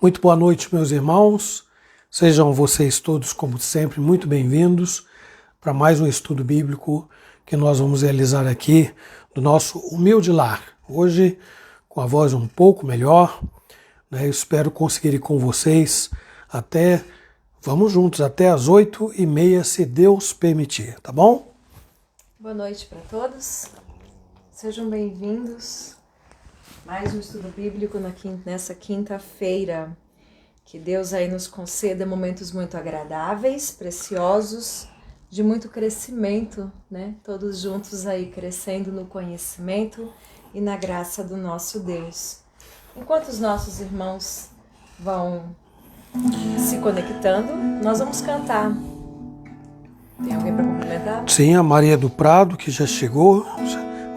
Muito boa noite, meus irmãos. Sejam vocês todos, como sempre, muito bem-vindos para mais um estudo bíblico que nós vamos realizar aqui do nosso humilde lar. Hoje, com a voz um pouco melhor, né? Eu espero conseguir ir com vocês vamos juntos, até as 8h30, se Deus permitir, tá bom? Boa noite para todos. Sejam bem-vindos. Mais um estudo bíblico nessa quinta-feira. Que Deus aí nos conceda momentos muito agradáveis, preciosos, de muito crescimento, né? Todos juntos aí crescendo no conhecimento e na graça do nosso Deus. Enquanto os nossos irmãos vão se conectando, nós vamos cantar. Tem alguém para complementar? Sim, a Maria do Prado, que já chegou.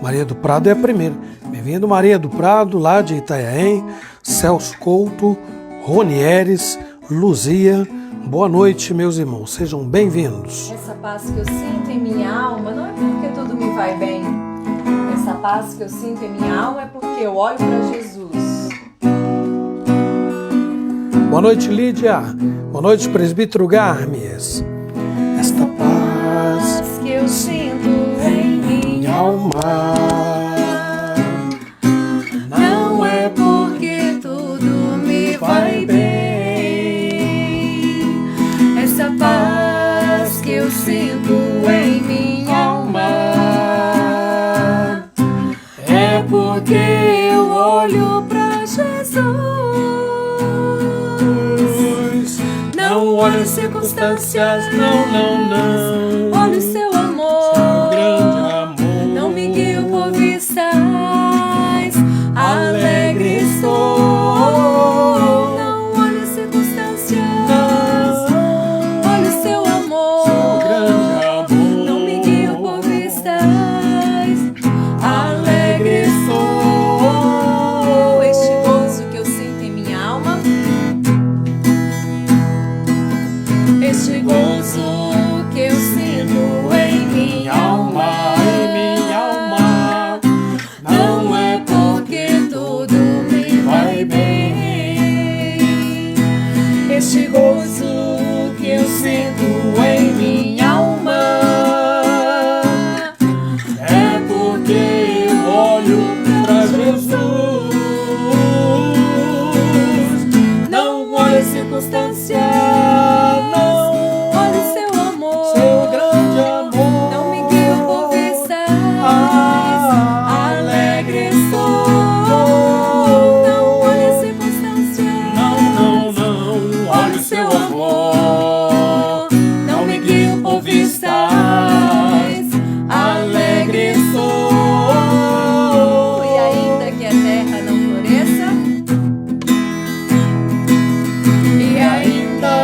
Maria do Prado é a primeira. Bem-vindo, Maria do Prado, lá de Itanhaém. Celso Couto, Ronieres, Luzia. Boa noite, meus irmãos. Sejam bem-vindos. Essa paz que eu sinto em minha alma não é porque tudo me vai bem. Essa paz que eu sinto em minha alma é porque eu olho para Jesus. Boa noite, Lídia. Boa noite, presbítero Garmes. Esta paz Que eu sinto em minha alma não é porque tudo me vai bem. Essa paz que eu sinto em minha alma é porque eu olho pra Jesus. Não olho as circunstâncias, não. Olho seu amor, grande amor. não me guio por vistas, alegre estou. Não olho as circunstâncias, olho seu amor, grande amor. não me guio por vistas, alegre estou. Este gozo que eu sinto em minha alma, este gozo que eu sinto em minha alma, não é porque tudo me vai bem. Este gozo que eu sinto em minha alma é porque eu olho pra Jesus. Não olho as circunstâncias, olho seu amor, Seu grande amor. não me guio por vistas, alegre estou. Não olho as circunstâncias, Não. olho seu amor, não me guio por vistas, alegre estou. E ainda que a terra não floresça, e ainda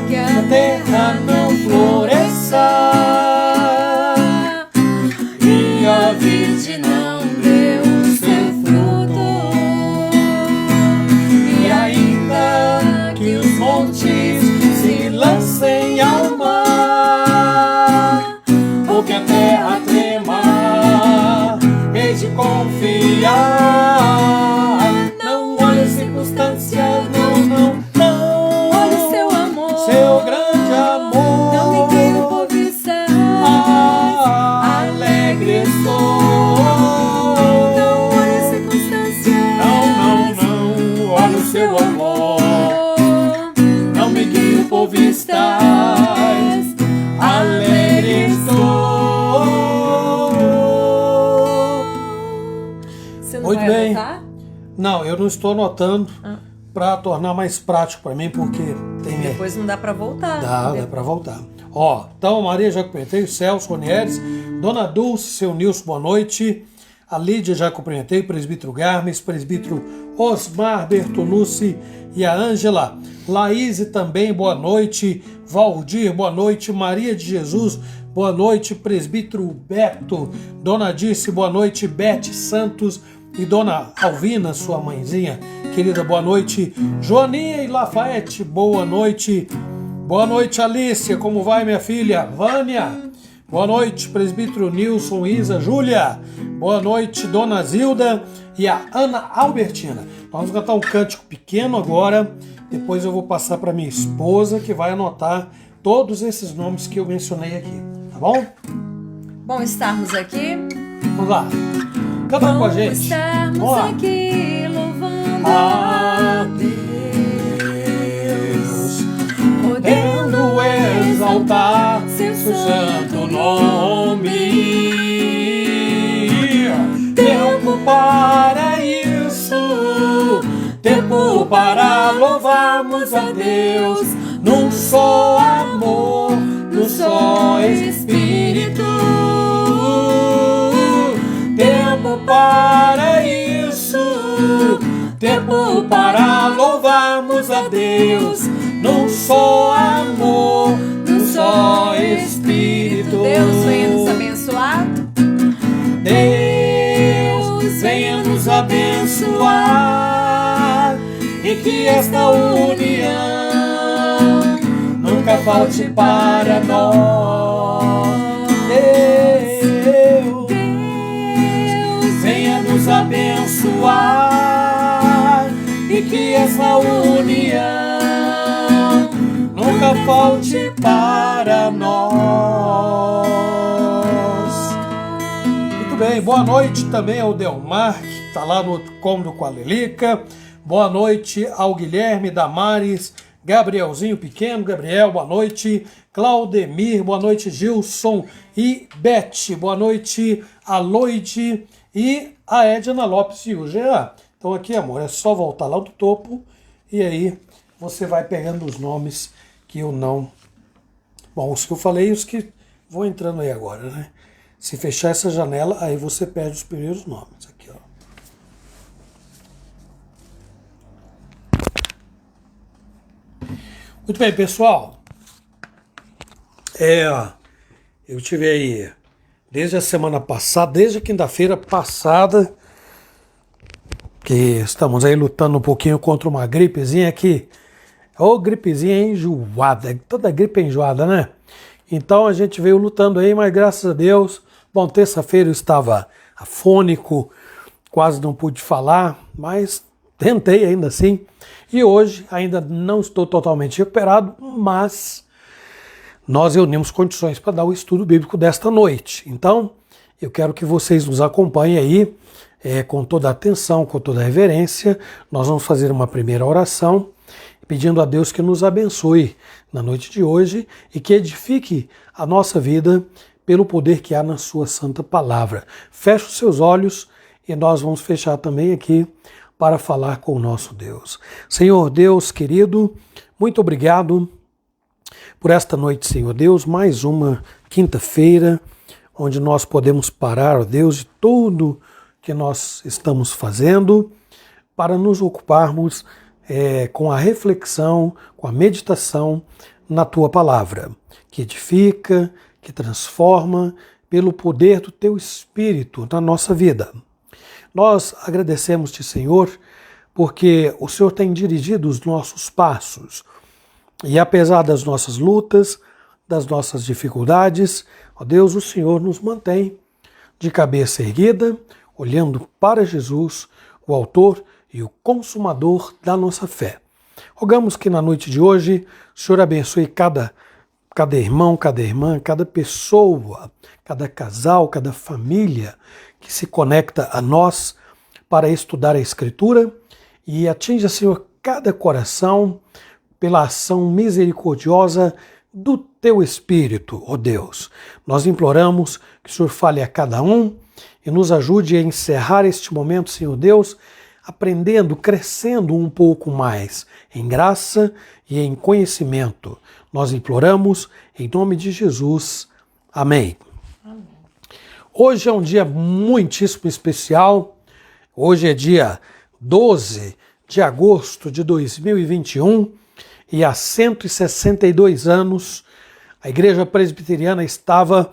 que a terra não floresça, e a vide não dê o seu fruto, e ainda que os montes se lancem ao mar, ou que a terra trema, hei de confiar. Não olhe as circunstâncias, não. Olhe seu amor, Seu grande amor. não me guio por vistas, alegre estou. Não olhe as circunstâncias, Não. Olha o seu amor. não me guio por vistas, alegre estou. Você não Muito vai bem. anotar? Não, eu não estou anotando Ah. para tornar mais prático para mim, porque tem. Depois não dá pra voltar. Dá para voltar. Ó, então, Maria já cumprimentei, Celso Ronieres, Dona Dulce, seu Nilson, boa noite. A Lídia já cumprimentei, presbítero Garmes, presbítero Osmar Bertolucci e a Ângela. Laís também, boa noite. Valdir, boa noite. Maria de Jesus, boa noite. Presbítero Beto. Dona Dice, boa noite. Beth Santos e Dona Alvina, sua mãezinha. Querida, boa noite. Joaninha e Lafayette, boa noite. Boa noite, Alícia. Como vai, minha filha? Vânia. Boa noite, presbítero Nilson, Isa, Júlia. Boa noite, Dona Zilda e a Ana Albertina. Nós vamos cantar um cântico pequeno agora, Depois eu vou passar para minha esposa, que vai anotar todos esses nomes que eu mencionei aqui, tá bom? Bom estarmos aqui. Vamos lá. Canta com a gente. Estarmos Vamos lá. aqui louvando A Deus, podendo exaltar seu santo nome. Tempo para isso, tempo para louvarmos a Deus, num só amor, num só Espírito. Tempo para isso, tempo para louvarmos a Deus, num só amor, num só Espírito. Deus venha nos abençoar. Deus venha nos abençoar e que esta união nunca falte para nós. Deus venha nos abençoar e que essa união nunca falte para nós. Muito bem, boa noite também ao Delmar, que está lá no outro cômodo com a Lelica. Boa noite ao Guilherme, Damares, Gabrielzinho Pequeno, Gabriel, boa noite. Claudemir, boa noite. Gilson e Beth, boa noite. Aloide e a Edna Lopes e o Jean. Então aqui, amor, é só voltar lá do topo e aí você vai pegando os nomes que eu não... Bom, os que eu falei e os que vão entrando aí agora, né? Se fechar essa janela, aí você perde os primeiros nomes. Aqui, ó. Muito bem, pessoal. Eu tive aí, desde a semana passada, desde a quinta-feira passada, que estamos aí lutando um pouquinho contra uma gripezinha aqui. Ô, gripezinha enjoada, toda gripe é enjoada, né? Então a gente veio lutando aí, mas graças a Deus, bom, terça-feira eu estava afônico, quase não pude falar, mas tentei ainda assim. E hoje ainda não estou totalmente recuperado, mas nós reunimos condições para dar o estudo bíblico desta noite. Então, eu quero que vocês nos acompanhem aí, com toda a atenção, com toda a reverência. Nós vamos fazer uma primeira oração, pedindo a Deus que nos abençoe na noite de hoje e que edifique a nossa vida pelo poder que há na sua santa palavra. Feche os seus olhos e nós vamos fechar também aqui para falar com o nosso Deus. Senhor Deus querido, muito obrigado por esta noite, Senhor Deus, mais uma quinta-feira, onde nós podemos parar, ó Deus, de tudo que nós estamos fazendo para nos ocuparmos com a reflexão, com a meditação na Tua palavra, que edifica, que transforma pelo poder do Teu Espírito na nossa vida. Nós agradecemos-te, Senhor, porque o Senhor tem dirigido os nossos passos e apesar das nossas lutas, das nossas dificuldades, ó Deus, o Senhor nos mantém de cabeça erguida, olhando para Jesus, o autor e o consumador da nossa fé. Rogamos que na noite de hoje o Senhor abençoe cada irmão, cada irmã, cada pessoa, cada casal, cada família que se conecta a nós para estudar a Escritura e atinja, Senhor, cada coração pela ação misericordiosa do Teu Espírito, ó Deus. Nós imploramos que o Senhor fale a cada um e nos ajude a encerrar este momento, Senhor Deus, aprendendo, crescendo um pouco mais em graça e em conhecimento. Nós imploramos em nome de Jesus. Amém. Amém. Hoje é um dia muitíssimo especial. Hoje é dia 12 de agosto de 2021 e há 162 anos a Igreja Presbiteriana estava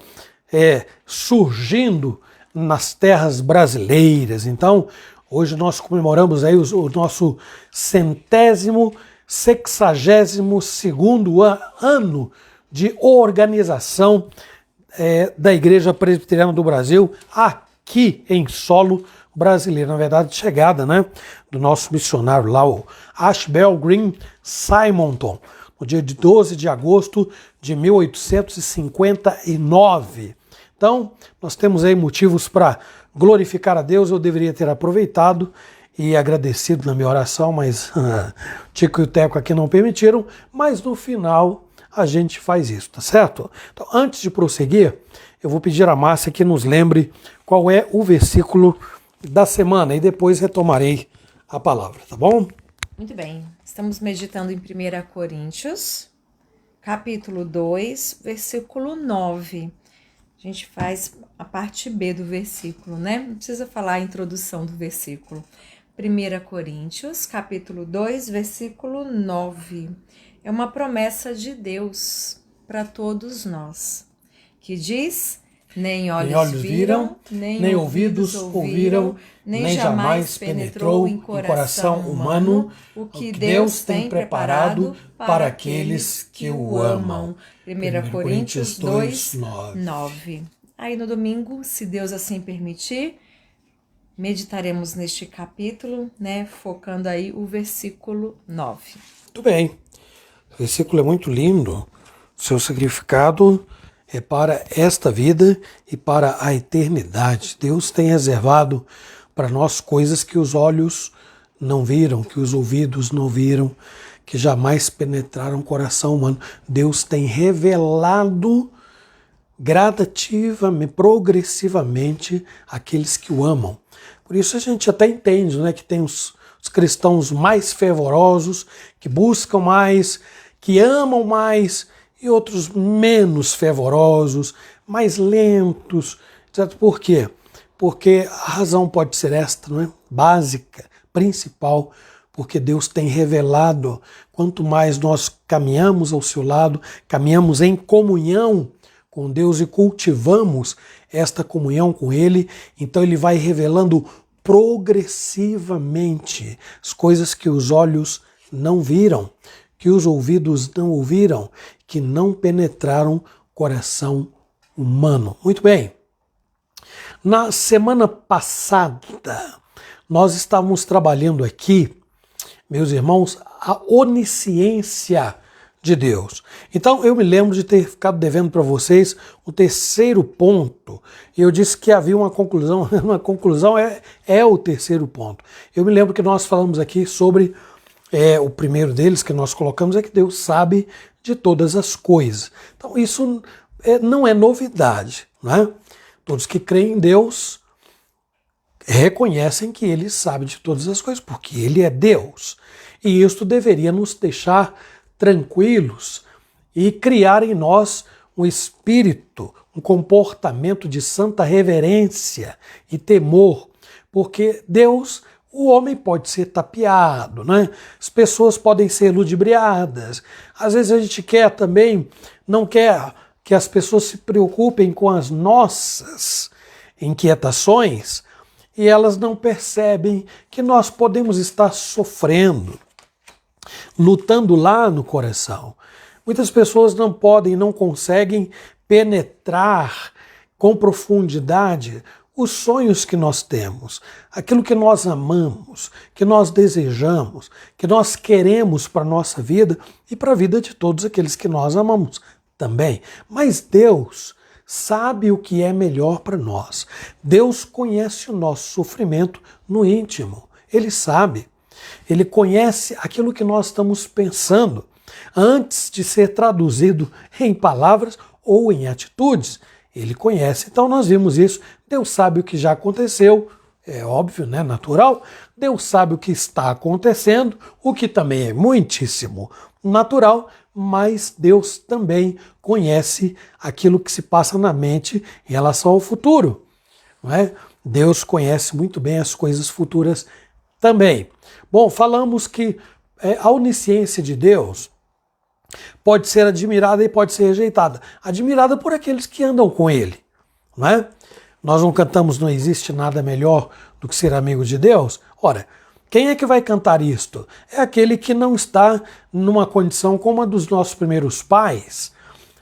surgindo nas terras brasileiras. Então, hoje nós comemoramos aí o nosso 162º ano de organização da Igreja Presbiteriana do Brasil aqui em solo brasileira, na verdade, de chegada, né, do nosso missionário lá, o Ashbel Green Simonton, no dia de 12 de agosto de 1859. Então, nós temos aí motivos para glorificar a Deus. Eu deveria ter aproveitado e agradecido na minha oração, mas Tico e o Teco aqui não permitiram, mas no final a gente faz isso, tá certo? Então, antes de prosseguir, eu vou pedir a Márcia que nos lembre qual é o versículo da semana e depois retomarei a palavra, tá bom? Muito bem, estamos meditando em 1 Coríntios, capítulo 2, versículo 9. A gente faz a parte B do versículo, né? Não precisa falar a introdução do versículo. 1 Coríntios, capítulo 2, versículo 9. É uma promessa de Deus para todos nós, que diz: nem olhos viram, nem ouvidos ouviram, nem jamais penetrou em coração humano o que Deus tem preparado para aqueles que o amam. 1 Coríntios 2, 9. Aí no domingo, se Deus assim permitir, meditaremos neste capítulo, né, focando aí o versículo 9. Muito bem. O versículo é muito lindo. Seu significado é para esta vida e para a eternidade. Deus tem reservado para nós coisas que os olhos não viram, que os ouvidos não viram, que jamais penetraram o coração humano. Deus tem revelado gradativamente, progressivamente aqueles que o amam. Por isso a gente até entende, né, que tem os cristãos mais fervorosos, que buscam mais, que amam mais, e outros menos fervorosos, mais lentos, etc. Por quê? Porque a razão pode ser esta, não é? Básica, principal, porque Deus tem revelado, quanto mais nós caminhamos ao seu lado, caminhamos em comunhão com Deus e cultivamos esta comunhão com Ele, então Ele vai revelando progressivamente as coisas que os olhos não viram, que os ouvidos não ouviram, que não penetraram o coração humano. Muito bem. Na semana passada, nós estávamos trabalhando aqui, meus irmãos, a onisciência de Deus. Então, eu me lembro de ter ficado devendo para vocês o terceiro ponto. Eu disse que havia uma conclusão. Uma conclusão é o terceiro ponto. Eu me lembro que nós falamos aqui sobre o primeiro deles que nós colocamos é que Deus sabe de todas as coisas. Então, isso não é novidade, né? Todos que creem em Deus reconhecem que Ele sabe de todas as coisas, porque Ele é Deus. E isso deveria nos deixar tranquilos e criar em nós um espírito, um comportamento de santa reverência e temor, porque Deus, o homem pode ser tapeado, né? As pessoas podem ser ludibriadas. Às vezes a gente quer também, não quer que as pessoas se preocupem com as nossas inquietações e elas não percebem que nós podemos estar sofrendo, lutando lá no coração. Muitas pessoas não podem, não conseguem penetrar com profundidade os sonhos que nós temos, aquilo que nós amamos, que nós desejamos, que nós queremos para a nossa vida e para a vida de todos aqueles que nós amamos também. Mas Deus sabe o que é melhor para nós. Deus conhece o nosso sofrimento no íntimo. Ele sabe. Ele conhece aquilo que nós estamos pensando antes de ser traduzido em palavras ou em atitudes. Ele conhece. Então nós vimos isso. Deus sabe o que já aconteceu, é óbvio, né? Natural. Deus sabe o que está acontecendo, o que também é muitíssimo natural, mas Deus também conhece aquilo que se passa na mente em relação ao futuro, não é? Deus conhece muito bem as coisas futuras também. Bom, falamos que a onisciência de Deus pode ser admirada e pode ser rejeitada. Admirada por aqueles que andam com Ele, não é? Nós não cantamos Não Existe Nada Melhor do que Ser Amigo de Deus? Ora, quem é que vai cantar isto? É aquele que não está numa condição como a dos nossos primeiros pais,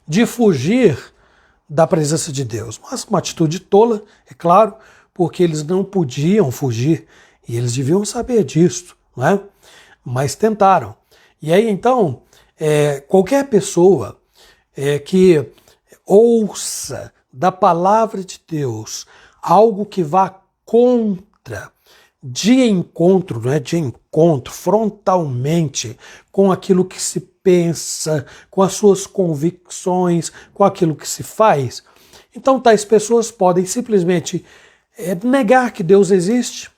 de fugir da presença de Deus. Mas uma atitude tola, é claro, porque eles não podiam fugir e eles deviam saber disso, não é? Mas tentaram. E aí então, qualquer pessoa que ouça da palavra de Deus algo que vá contra, de encontro, não é? De encontro, frontalmente, com aquilo que se pensa, com as suas convicções, com aquilo que se faz, então tais pessoas podem simplesmente negar que Deus existe.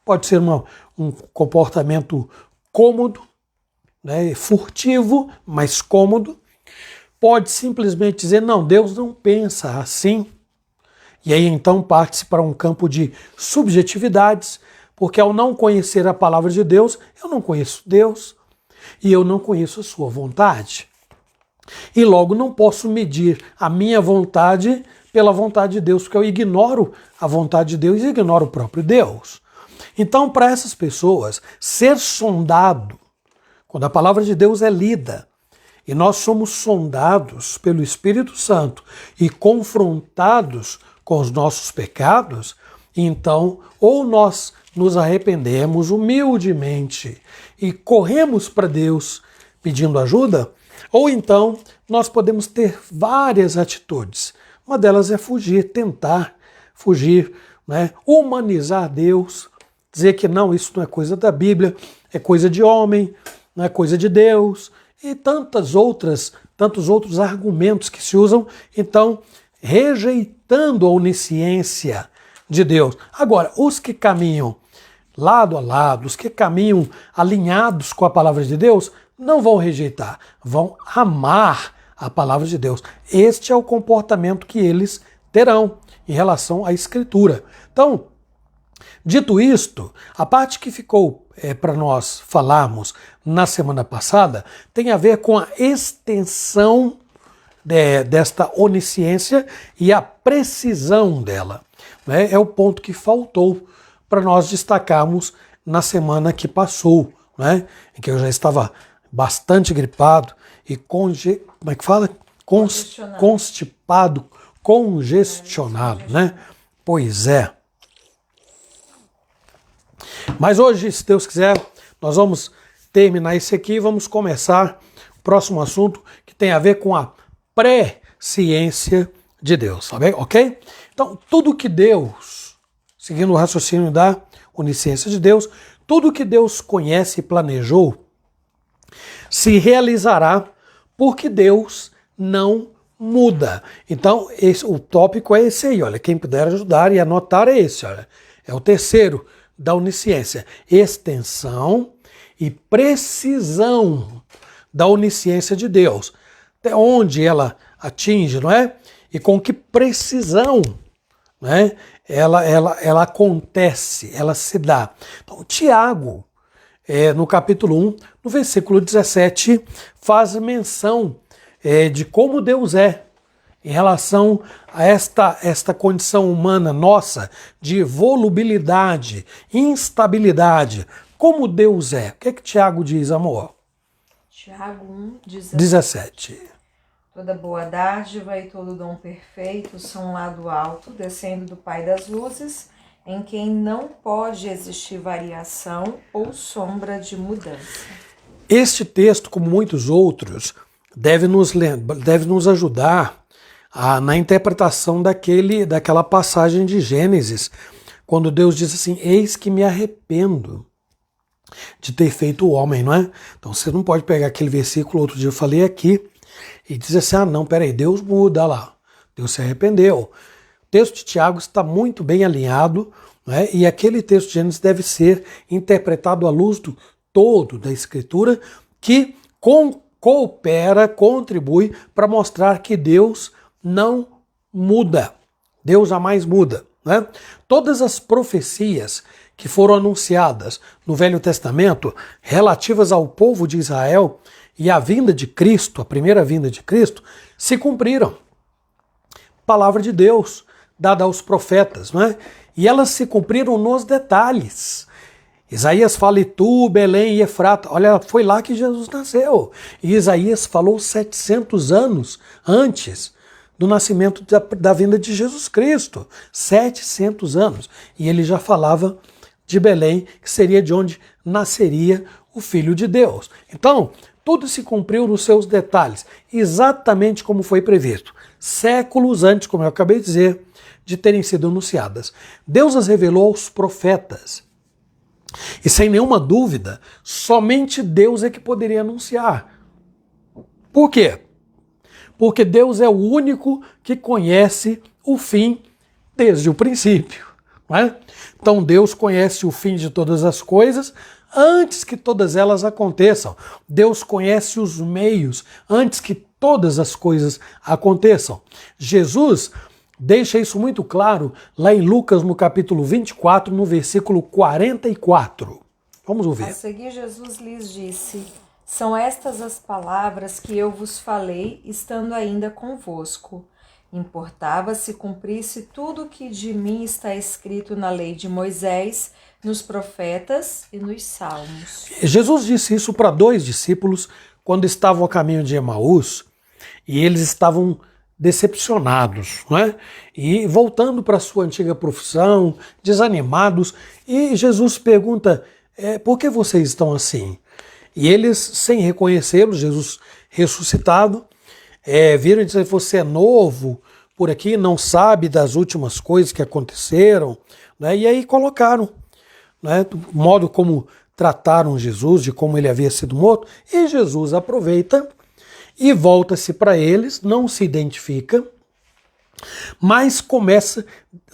Pode ser um comportamento cômodo, né? Furtivo, mas cômodo. Pode simplesmente dizer, não, Deus não pensa assim. E aí então parte-se para um campo de subjetividades, porque ao não conhecer a palavra de Deus, eu não conheço Deus e eu não conheço a sua vontade. E logo não posso medir a minha vontade pela vontade de Deus, porque eu ignoro a vontade de Deus e ignoro o próprio Deus. Então, para essas pessoas, ser sondado, quando a palavra de Deus é lida, e nós somos sondados pelo Espírito Santo e confrontados com os nossos pecados, então, ou nós nos arrependemos humildemente e corremos para Deus pedindo ajuda, ou então nós podemos ter várias atitudes. Uma delas é fugir, tentar fugir, né? Humanizar Deus, dizer que não, isso não é coisa da Bíblia, é coisa de homem, não é coisa de Deus, e tantos outros argumentos que se usam, então, rejeitando a onisciência de Deus. Agora, os que caminham lado a lado, os que caminham alinhados com a palavra de Deus, não vão rejeitar, vão amar a palavra de Deus. Este é o comportamento que eles terão em relação à Escritura. Então, dito isto, a parte que ficou para nós falarmos na semana passada tem a ver com a extensão desta onisciência e a precisão dela. É o ponto que faltou para nós destacarmos na semana que passou, né? Em que eu já estava bastante gripado e constipado, congestionado, né? Pois é. Mas hoje, se Deus quiser, nós vamos terminar isso aqui e vamos começar o próximo assunto que tem a ver com a presciência de Deus, tá bem? Ok? Então, tudo que Deus, seguindo o raciocínio da onisciência de Deus, tudo que Deus conhece e planejou se realizará porque Deus não muda. Então, o tópico é esse aí, olha, quem puder ajudar e anotar é esse, olha, é o terceiro da onisciência, extensão e precisão da onisciência de Deus, até onde ela atinge, não é? E com que precisão, né? Ela acontece, ela se dá. Então, Tiago, no capítulo 1, no versículo 17, faz menção de como Deus é em relação a esta condição humana nossa de volubilidade, instabilidade. Como Deus é? O que é que Tiago diz, amor? Tiago 1, 17. Toda boa dádiva e todo dom perfeito são lá do alto, descendo do Pai das luzes, em quem não pode existir variação ou sombra de mudança. Este texto, como muitos outros, deve nos ajudar na interpretação daquela passagem de Gênesis, quando Deus diz assim, eis que me arrependo de ter feito o homem, não é? Então você não pode pegar aquele versículo, outro dia eu falei aqui, e dizer assim, não, peraí, Deus muda, olha lá, Deus se arrependeu. O texto de Tiago está muito bem alinhado, né? E aquele texto de Gênesis deve ser interpretado à luz do todo da Escritura, que coopera, contribui para mostrar que Deus não muda. Deus jamais muda, né? Todas as profecias que foram anunciadas no Velho Testamento relativas ao povo de Israel e à vinda de Cristo, a primeira vinda de Cristo, se cumpriram. Palavra de Deus dada aos profetas, não é? E elas se cumpriram nos detalhes. Isaías fala, e tu, Belém e Efrata, olha, foi lá que Jesus nasceu. E Isaías falou 700 anos antes do nascimento da vinda de Jesus Cristo, 700 anos. E ele já falava de Belém, que seria de onde nasceria o Filho de Deus. Então, tudo se cumpriu nos seus detalhes, exatamente como foi previsto, séculos antes, como eu acabei de dizer, de terem sido anunciadas. Deus as revelou aos profetas. E sem nenhuma dúvida, somente Deus é que poderia anunciar. Por quê? Porque Deus é o único que conhece o fim desde o princípio. Não é? Então Deus conhece o fim de todas as coisas antes que todas elas aconteçam. Deus conhece os meios antes que todas as coisas aconteçam. Jesus deixa isso muito claro lá em Lucas, no capítulo 24, no versículo 44. Vamos ouvir. A seguir, Jesus lhes disse: são estas as palavras que eu vos falei, estando ainda convosco. Importava se cumprisse tudo o que de mim está escrito na lei de Moisés, nos profetas e nos salmos. Jesus disse isso para 2 discípulos quando estavam a caminho de Emaús e eles estavam decepcionados, não é? E voltando para a sua antiga profissão, desanimados, e Jesus pergunta, por que vocês estão assim? E eles, sem reconhecê-lo, Jesus ressuscitado, viram e disseram, você é novo por aqui, não sabe das últimas coisas que aconteceram, né? E aí colocaram, né, do modo como trataram Jesus, de como ele havia sido morto, e Jesus aproveita e volta-se para eles, não se identifica, mas começa,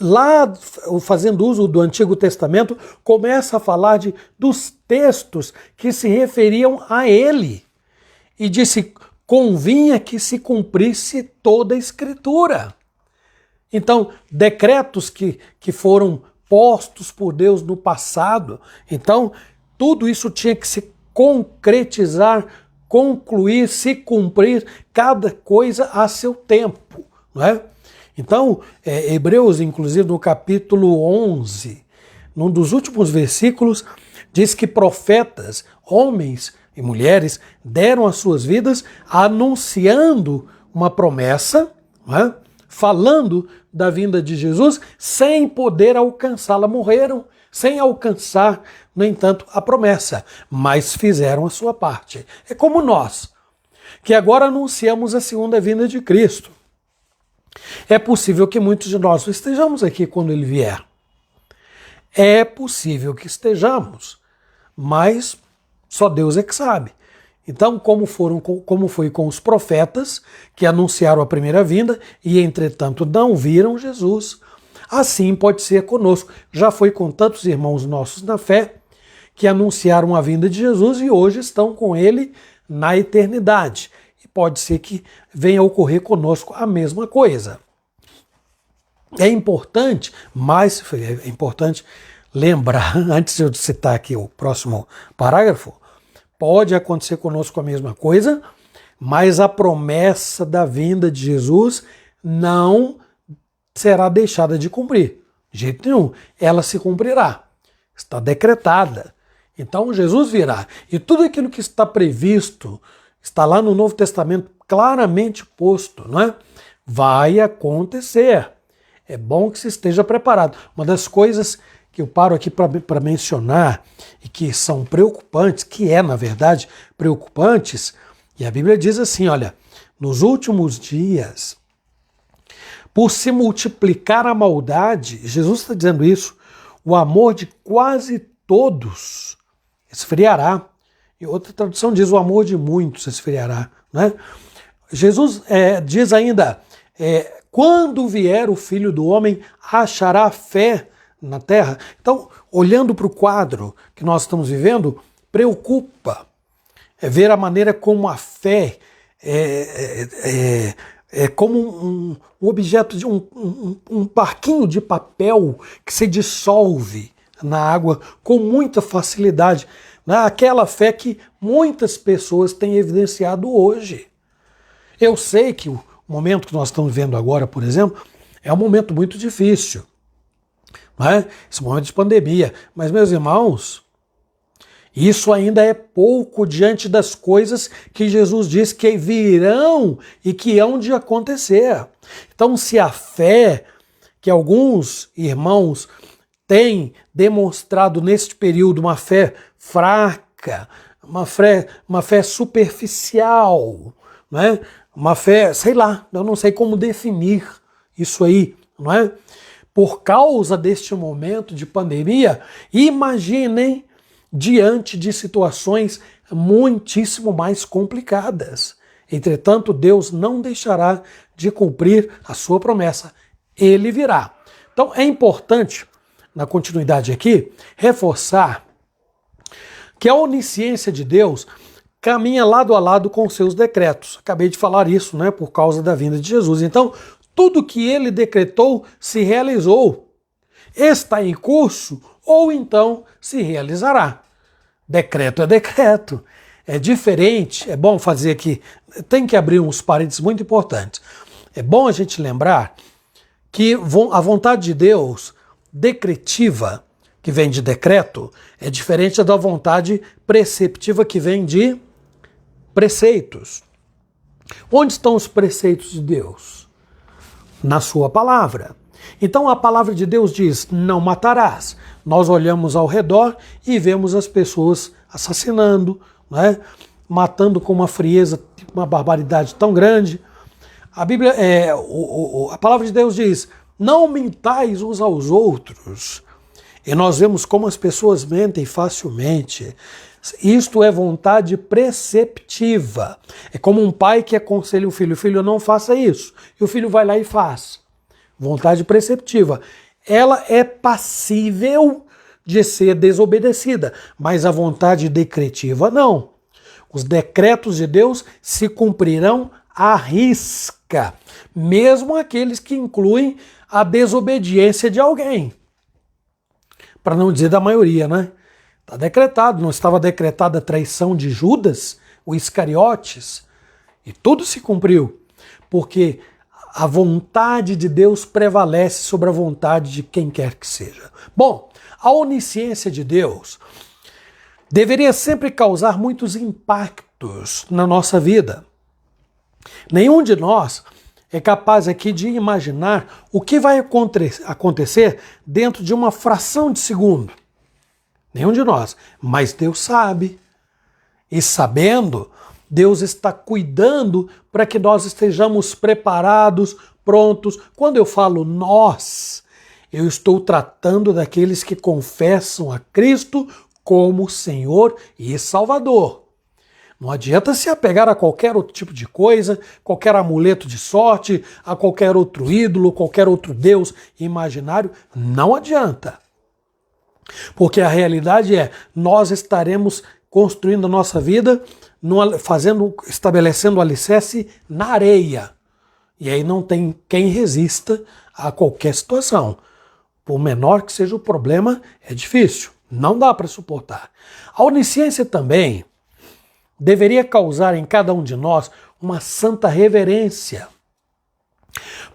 lá fazendo uso do Antigo Testamento, começa a falar dos textos que se referiam a ele. E disse, convinha que se cumprisse toda a Escritura. Então, decretos que foram postos por Deus no passado, então, tudo isso tinha que se concretizar, concluir, se cumprir, cada coisa a seu tempo, não é? Então, Hebreus, inclusive no capítulo 11, num dos últimos versículos, diz que profetas, homens e mulheres, deram as suas vidas anunciando uma promessa, não é? Falando da vinda de Jesus, sem poder alcançá-la, morreram sem alcançar, no entanto, a promessa, mas fizeram a sua parte. É como nós, que agora anunciamos a segunda vinda de Cristo. É possível que muitos de nós estejamos aqui quando ele vier. É possível que estejamos, mas só Deus é que sabe. Então, como foi com os profetas que anunciaram a primeira vinda e, entretanto, não viram Jesus, assim pode ser conosco. Já foi com tantos irmãos nossos na fé que anunciaram a vinda de Jesus e hoje estão com ele na eternidade. E pode ser que venha a ocorrer conosco a mesma coisa. É importante, mas é importante lembrar, antes de eu citar aqui o próximo parágrafo, pode acontecer conosco a mesma coisa, mas a promessa da vinda de Jesus não será deixada de cumprir. De jeito nenhum. Ela se cumprirá. Está decretada. Então Jesus virá. E tudo aquilo que está previsto, está lá no Novo Testamento claramente posto, não é? Vai acontecer. É bom que se esteja preparado. Uma das coisas que eu paro aqui para mencionar e que são preocupantes, que na verdade, preocupantes, e a Bíblia diz assim, olha, nos últimos dias, por se multiplicar a maldade, Jesus está dizendo isso, o amor de quase todos esfriará. E outra tradução diz, o amor de muitos esfriará. Né? Jesus diz ainda, quando vier o Filho do Homem, achará fé na terra. Então, olhando para o quadro que nós estamos vivendo, preocupa ver a maneira como a fé é como um objeto de um parquinho de papel que se dissolve na água com muita facilidade. Né? Aquela fé que muitas pessoas têm evidenciado hoje. Eu sei que o momento que nós estamos vivendo agora, por exemplo, é um momento muito difícil. Não é? Esse momento de pandemia. Mas, meus irmãos, Isso ainda é pouco diante das coisas que Jesus diz que virão e que hão de acontecer. Então, se a fé que alguns irmãos têm demonstrado neste período, uma fé fraca, uma fé superficial, né? Uma fé, sei lá, eu não sei como definir isso aí, não é? Por causa deste momento de pandemia, imaginem diante de situações muitíssimo mais complicadas. Entretanto, Deus não deixará de cumprir a sua promessa. Ele virá. Então, é importante, na continuidade aqui, reforçar que a onisciência de Deus caminha lado a lado com seus decretos. Acabei de falar isso, né, por causa da vinda de Jesus. Então, tudo que ele decretou se realizou, está em curso ou então se realizará. Decreto é decreto, é diferente, é bom fazer aqui, tem que abrir uns parênteses muito importantes. É bom a gente lembrar que a vontade de Deus decretiva, que vem de decreto, é diferente da vontade preceptiva, que vem de preceitos. Onde estão os preceitos de Deus? Na sua palavra. Então a palavra de Deus diz, não matarás. Nós olhamos ao redor e vemos as pessoas assassinando, né? Matando com uma frieza, uma barbaridade tão grande. A Bíblia, a palavra de Deus diz, não mentais uns aos outros. E nós vemos como as pessoas mentem facilmente. Isto é vontade preceptiva. É como um pai que aconselha o filho, não faça isso. E o filho vai lá e faz. Vontade preceptiva. Ela é passível de ser desobedecida, mas a vontade decretiva não. Os decretos de Deus se cumprirão à risca, mesmo aqueles que incluem a desobediência de alguém. Para não dizer da maioria, né? Está decretado, não estava decretada a traição de Judas, o Iscariotes, e tudo se cumpriu, porque a vontade de Deus prevalece sobre a vontade de quem quer que seja. Bom, a onisciência de Deus deveria sempre causar muitos impactos na nossa vida. Nenhum de nós é capaz aqui de imaginar o que vai acontecer dentro de uma fração de segundo. Nenhum de nós. Mas Deus sabe. E sabendo, Deus está cuidando para que nós estejamos preparados, prontos. Quando eu falo nós, eu estou tratando daqueles que confessam a Cristo como Senhor e Salvador. Não adianta se apegar a qualquer outro tipo de coisa, qualquer amuleto de sorte, a qualquer outro ídolo, qualquer outro Deus imaginário. Não adianta. Porque a realidade é, nós estaremos construindo a nossa vida, estabelecendo o alicerce na areia. E aí não tem quem resista a qualquer situação. Por menor que seja o problema, é difícil. Não dá para suportar. A onisciência também deveria causar em cada um de nós uma santa reverência.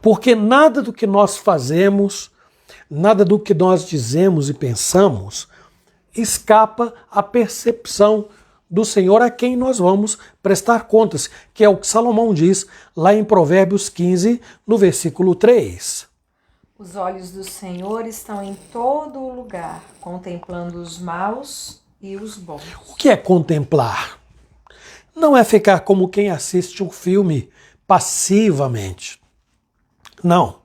Porque nada do que nós fazemos, nada do que nós dizemos e pensamos escapa à percepção do Senhor a quem nós vamos prestar contas, que é o que Salomão diz lá em Provérbios 15, no versículo 3. Os olhos do Senhor estão em todo lugar, contemplando os maus e os bons. O que é contemplar? Não é ficar como quem assiste um filme passivamente. Não.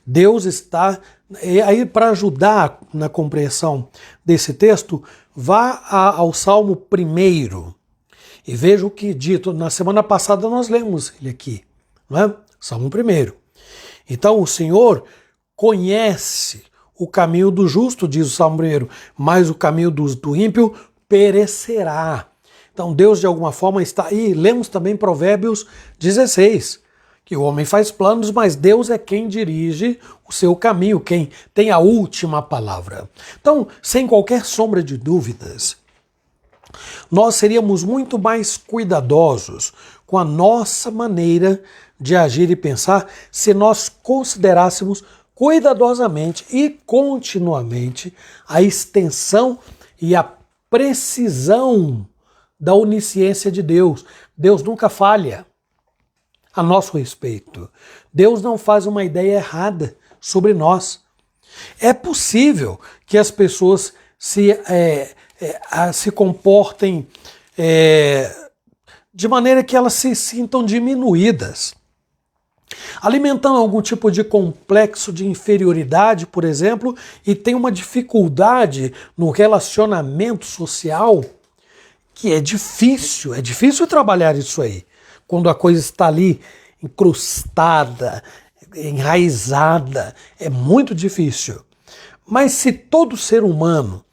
Deus está... E aí, para ajudar na compreensão desse texto, vá ao Salmo 1 e veja o que dito. Na semana passada nós lemos ele aqui, não é? Salmo 1. Então o Senhor conhece o caminho do justo, diz o Salmo 1, mas o caminho do ímpio perecerá. Então Deus de alguma forma está aí. Lemos também Provérbios 16, que o homem faz planos, mas Deus é quem dirige o seu caminho, quem tem a última palavra. Então, sem qualquer sombra de dúvidas, nós seríamos muito mais cuidadosos com a nossa maneira de agir e pensar se nós considerássemos cuidadosamente e continuamente a extensão e a precisão da onisciência de Deus. Deus nunca falha a nosso respeito. Deus não faz uma ideia errada sobre nós. É possível que as pessoas se comportem de maneira que elas se sintam diminuídas, alimentando algum tipo de complexo de inferioridade, por exemplo, e tem uma dificuldade no relacionamento social que é difícil trabalhar isso aí, quando a coisa está ali incrustada, enraizada, é muito difícil. Mas se todo ser humano,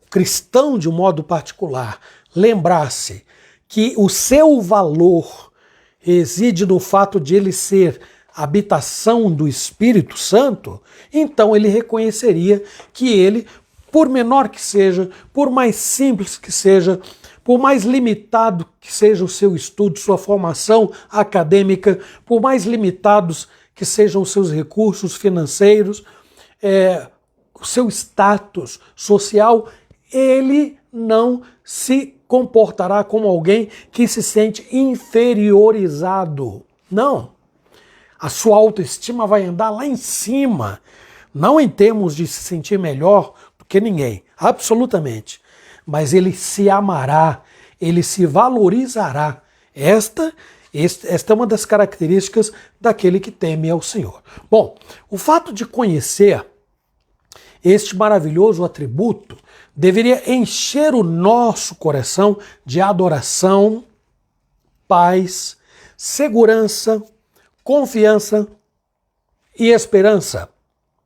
cristão de um modo particular, lembrasse que o seu valor reside no fato de ele ser habitação do Espírito Santo, então ele reconheceria que ele, por menor que seja, por mais simples que seja, por mais limitado que seja o seu estudo, sua formação acadêmica, por mais limitados que sejam os seus recursos financeiros, o seu status social, ele não se comportará como alguém que se sente inferiorizado. Não. A sua autoestima vai andar lá em cima, não em termos de se sentir melhor do que ninguém, absolutamente. Mas ele se amará, ele se valorizará. Esta é uma das características daquele que teme ao Senhor. Bom, o fato de conhecer este maravilhoso atributo deveria encher o nosso coração de adoração, paz, segurança, confiança e esperança.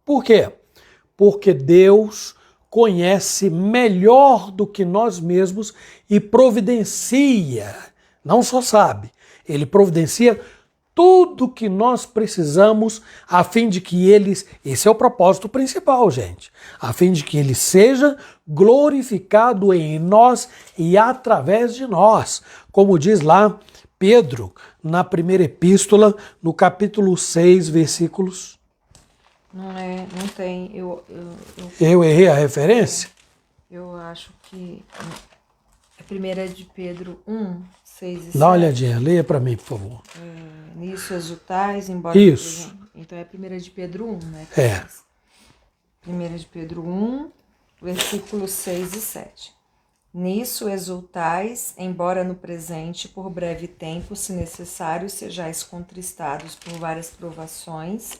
Por quê? Porque Deus conhece melhor do que nós mesmos e providencia, não só sabe, ele providencia tudo que nós precisamos a fim de que esse é o propósito principal, gente, a fim de que ele seja glorificado em nós e através de nós, como diz lá Pedro, na primeira epístola, no capítulo 6, versículos... Não tem. Eu errei a referência? Eu acho que é 1 de Pedro 1, 6 e 7. Dá uma olhadinha, leia para mim, por favor. Nisso exultais, embora... Isso. Então é 1 de Pedro 1, né? 1 de Pedro 1, versículos 6 e 7. Nisso exultais, embora no presente, por breve tempo, se necessário, sejais contristados por várias provações,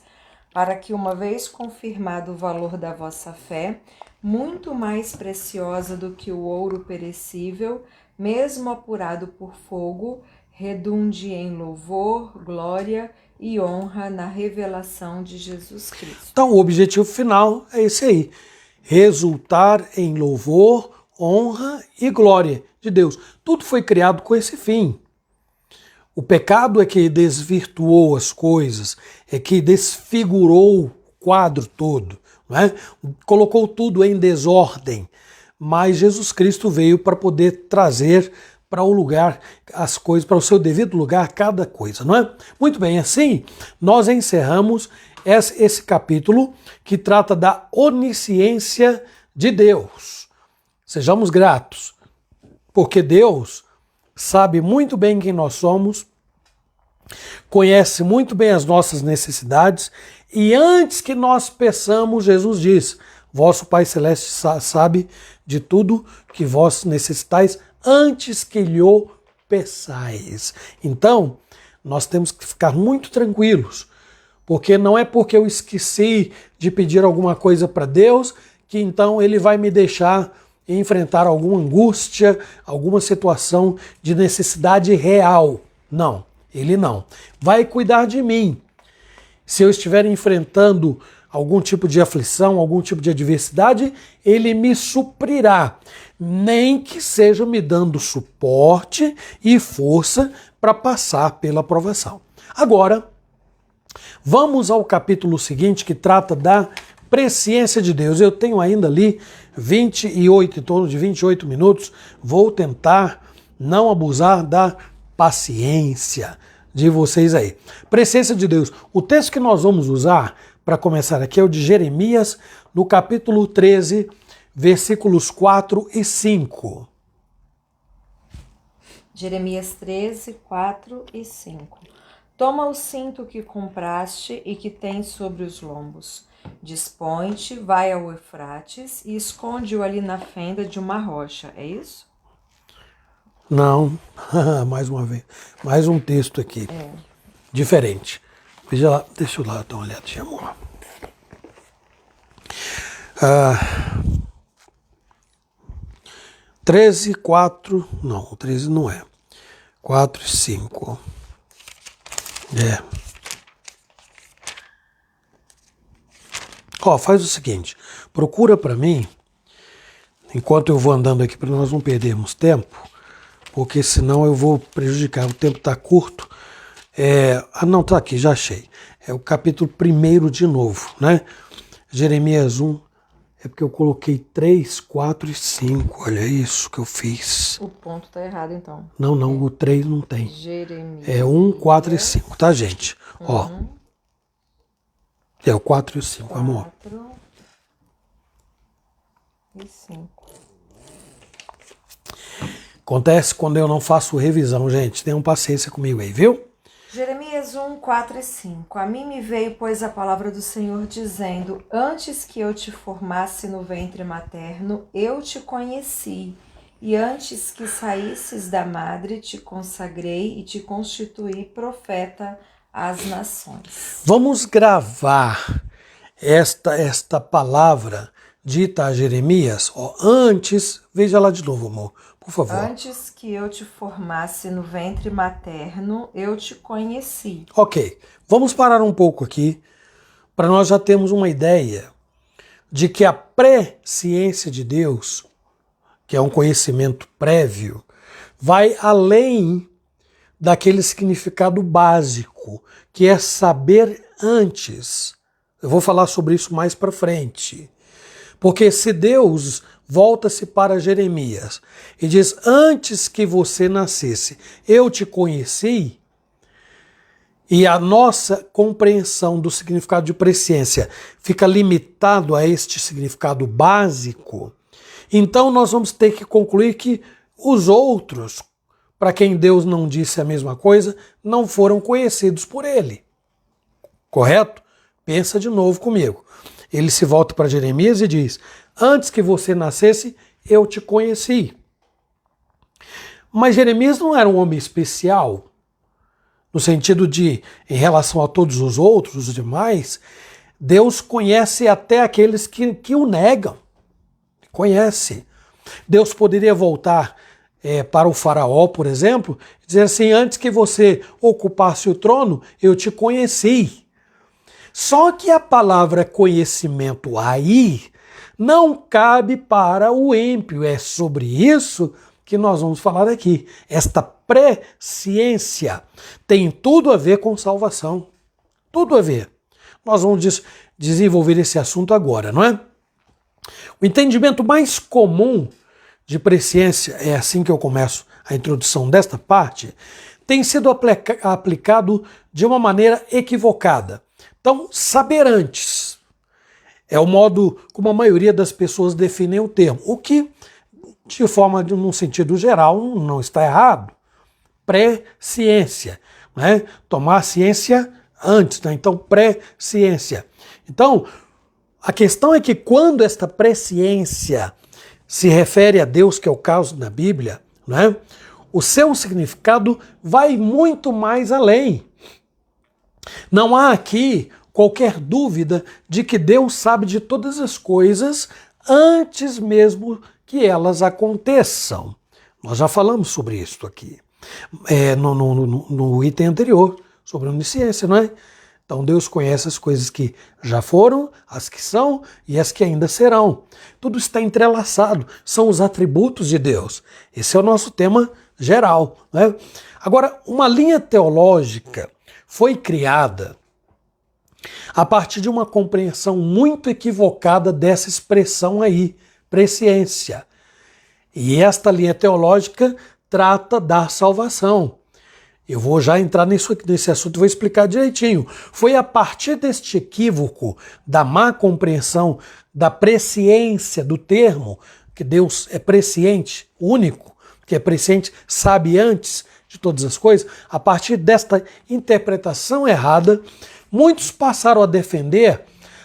para que, uma vez confirmado o valor da vossa fé, muito mais preciosa do que o ouro perecível, mesmo apurado por fogo, redunde em louvor, glória e honra na revelação de Jesus Cristo. Então, o objetivo final é esse aí: resultar em louvor, honra e glória de Deus. Tudo foi criado com esse fim. O pecado é que desvirtuou as coisas, é que desfigurou o quadro todo, não é? Colocou tudo em desordem. Mas Jesus Cristo veio para poder trazer para o lugar as coisas, para o seu devido lugar, cada coisa, não é? Muito bem, assim nós encerramos esse capítulo que trata da onisciência de Deus. Sejamos gratos, porque Deus sabe muito bem quem nós somos, conhece muito bem as nossas necessidades e antes que nós peçamos, Jesus diz: vosso Pai Celeste sabe de tudo que vós necessitais antes que lhe peçais. Então, nós temos que ficar muito tranquilos, porque não é porque eu esqueci de pedir alguma coisa para Deus que então Ele vai me deixar enfrentar alguma angústia, alguma situação de necessidade real. Não, Ele não. Vai cuidar de mim. Se eu estiver enfrentando algum tipo de aflição, algum tipo de adversidade, Ele me suprirá, nem que seja me dando suporte e força para passar pela provação. Agora, vamos ao capítulo seguinte, que trata da presciência de Deus. Eu tenho ainda ali 28, em torno de 28 minutos, vou tentar não abusar da paciência de vocês aí. Presciência de Deus. O texto que nós vamos usar para começar aqui é o de Jeremias, no capítulo 13, versículos 4 e 5. Jeremias 13, 4 e 5. Toma o cinto que compraste e que tens sobre os lombos. Dispõe-te, vai ao Eufrates e esconde-o ali na fenda de uma rocha. É isso? Não, mais uma vez, mais um texto aqui, diferente. Veja lá, deixa eu lá dar uma olhadinha, amor. 13, 4, não, 13 não é. 4 e 5. Ó, faz o seguinte, procura para mim, enquanto eu vou andando aqui, para nós não perdermos tempo, porque senão eu vou prejudicar, o tempo está curto. Não, tá aqui, já achei. É o capítulo 1 de novo, né? Jeremias 1, é porque eu coloquei 3, 4 e 5, olha isso que eu fiz. O ponto tá errado, então. Não, o 3 não tem. Jeremias. É 1, 4 e 5, tá, gente? Ó, é o 4 e o 5, amor. 4 e 5. Acontece quando eu não faço revisão, gente. Tenham paciência comigo aí, viu? Jeremias 1, 4 e 5. A mim me veio, pois, a palavra do Senhor, dizendo: Antes que eu te formasse no ventre materno, eu te conheci. E antes que saísses da madre, te consagrei e te constituí profeta às nações. Vamos gravar esta palavra dita a Jeremias. Ó, antes, veja lá de novo, amor, por favor. Antes que eu te formasse no ventre materno, eu te conheci. Ok, vamos parar um pouco aqui, para nós já termos uma ideia de que a presciência de Deus, que é um conhecimento prévio, vai além daquele significado básico, que é saber antes. Eu vou falar sobre isso mais para frente. Porque se Deus volta-se para Jeremias e diz: antes que você nascesse, eu te conheci, e a nossa compreensão do significado de presciência fica limitado a este significado básico, então nós vamos ter que concluir que os outros, para quem Deus não disse a mesma coisa, não foram conhecidos por ele. Correto? Pensa de novo comigo. Ele se volta para Jeremias e diz: antes que você nascesse, eu te conheci. Mas Jeremias não era um homem especial, no sentido de, em relação a todos os outros, os demais, Deus conhece até aqueles que o negam. Conhece. Deus poderia voltar para o faraó, por exemplo, e dizer assim: antes que você ocupasse o trono, eu te conheci. Só que a palavra conhecimento aí não cabe para o ímpio. É sobre isso que nós vamos falar aqui. Esta presciência tem tudo a ver com salvação. Tudo a ver. Nós vamos desenvolver esse assunto agora, não é? O entendimento mais comum de presciência, é assim que eu começo a introdução desta parte, tem sido aplicado de uma maneira equivocada. Então, saber antes é o modo como a maioria das pessoas definem o termo, o que, de forma, num sentido geral, não está errado. Presciência, né? Tomar a ciência antes, né? Então, presciência. Então, a questão é que quando esta presciência se refere a Deus, que é o caso na Bíblia, né? O seu significado vai muito mais além. Não há aqui qualquer dúvida de que Deus sabe de todas as coisas antes mesmo que elas aconteçam. Nós já falamos sobre isso aqui, no item anterior, sobre a onisciência, não é? Então Deus conhece as coisas que já foram, as que são e as que ainda serão. Tudo está entrelaçado, são os atributos de Deus. Esse é o nosso tema geral, né? Agora, uma linha teológica foi criada a partir de uma compreensão muito equivocada dessa expressão aí, presciência. E esta linha teológica trata da salvação. Eu vou já entrar nesse assunto e vou explicar direitinho. Foi a partir deste equívoco, da má compreensão, da presciência do termo, que Deus é presciente, único, que é presciente, sabe antes de todas as coisas, a partir desta interpretação errada, muitos passaram a defender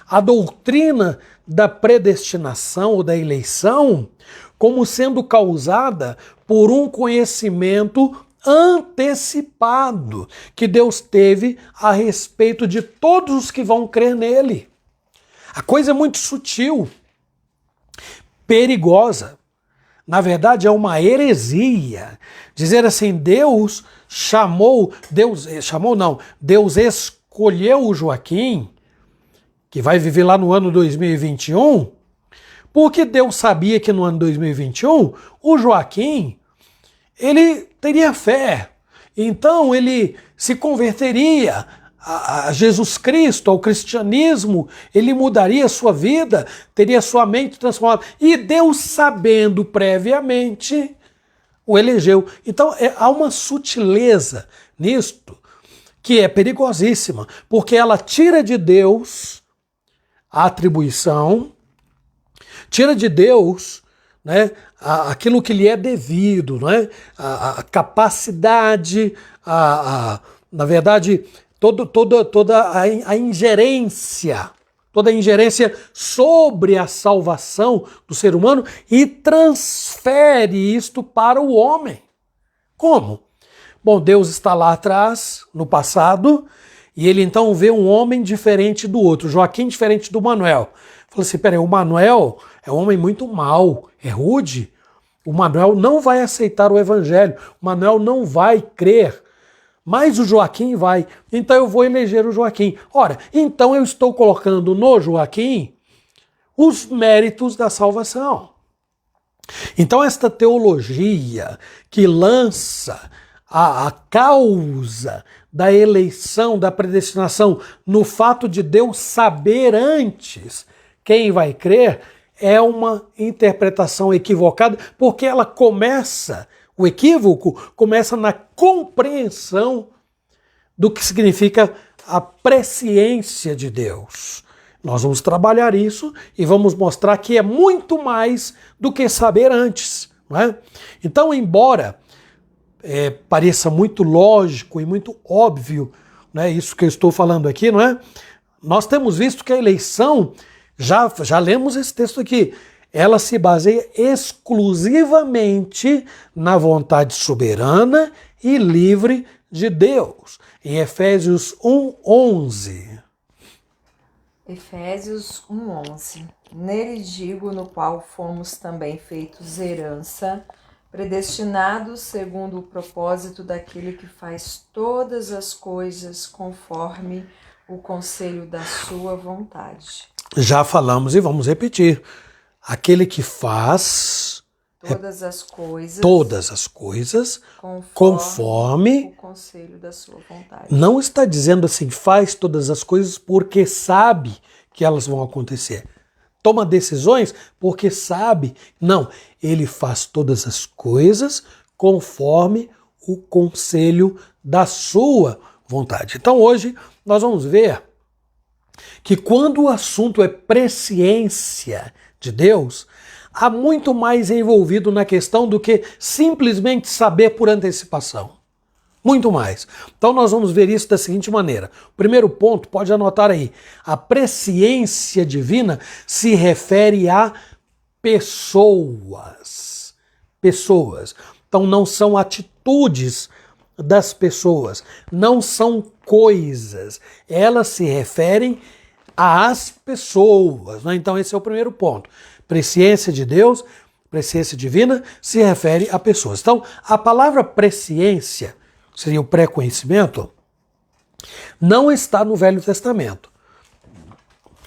a doutrina da predestinação ou da eleição como sendo causada por um conhecimento antecipado que Deus teve a respeito de todos os que vão crer nele. A coisa é muito sutil, perigosa. Na verdade, é uma heresia dizer assim, Deus escolheu o Joaquim, que vai viver lá no ano 2021, porque Deus sabia que no ano 2021 o Joaquim ele teria fé, então ele se converteria a Jesus Cristo, ao cristianismo, ele mudaria a sua vida, teria sua mente transformada. E Deus, sabendo previamente, o elegeu. Então há uma sutileza nisto que é perigosíssima, porque ela tira de Deus a atribuição, tira de Deus, né, aquilo que lhe é devido, né, a capacidade, na verdade, toda a ingerência, toda a ingerência sobre a salvação do ser humano e transfere isto para o homem. Como? Bom, Deus está lá atrás, no passado, e ele então vê um homem diferente do outro, Joaquim diferente do Manuel. Fala assim, peraí, o Manuel é um homem muito mau, é rude, o Manuel não vai aceitar o evangelho, o Manuel não vai crer, mas o Joaquim vai, então eu vou eleger o Joaquim. Ora, então eu estou colocando no Joaquim os méritos da salvação. Então esta teologia que lança a causa da eleição, da predestinação, no fato de Deus saber antes quem vai crer, é uma interpretação equivocada, porque ela começa, o equívoco começa na compreensão do que significa a presciência de Deus. Nós vamos trabalhar isso e vamos mostrar que é muito mais do que saber antes, não é? Então, embora pareça muito lógico e muito óbvio, né, isso que eu estou falando aqui, não é? Nós temos visto que a eleição, já lemos esse texto aqui, ela se baseia exclusivamente na vontade soberana e livre de Deus. Em Efésios 1:11. Efésios 1:11. Nele digo, no qual fomos também feitos herança, predestinados segundo o propósito daquele que faz todas as coisas conforme o conselho da sua vontade. Já falamos e vamos repetir. Aquele que faz todas as coisas conforme o conselho da sua vontade. Não está dizendo assim, faz todas as coisas porque sabe que elas vão acontecer. Toma decisões porque sabe. Não, ele faz todas as coisas conforme o conselho da sua vontade. Então hoje nós vamos ver que quando o assunto é presciência de Deus, há muito mais envolvido na questão do que simplesmente saber por antecipação. Muito mais. Então nós vamos ver isso da seguinte maneira. O primeiro ponto, pode anotar aí. A presciência divina se refere a pessoas. Pessoas. Então não são atitudes das pessoas, não são coisas. Elas se referem às pessoas, né? Então esse é o primeiro ponto. Presciência de Deus, presciência divina, se refere a pessoas. Então a palavra presciência, seria o pré-conhecimento, não está no Velho Testamento.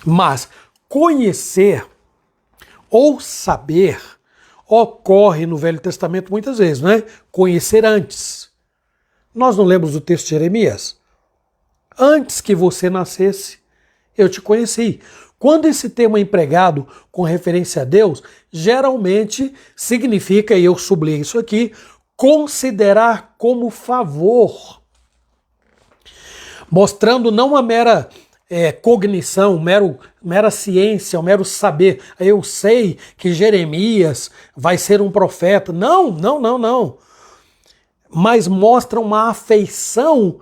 Mas conhecer ou saber ocorre no Velho Testamento muitas vezes, não é? Conhecer antes. Nós não lemos do texto de Jeremias? Antes que você nascesse, eu te conheci. Quando esse termo é empregado com referência a Deus, geralmente significa, e eu sublinhei isso aqui, considerar como favor. mostrando não uma mera cognição, mera ciência, um mero saber. Eu sei que Jeremias vai ser um profeta. Não, não, não, não. Mas mostra uma afeição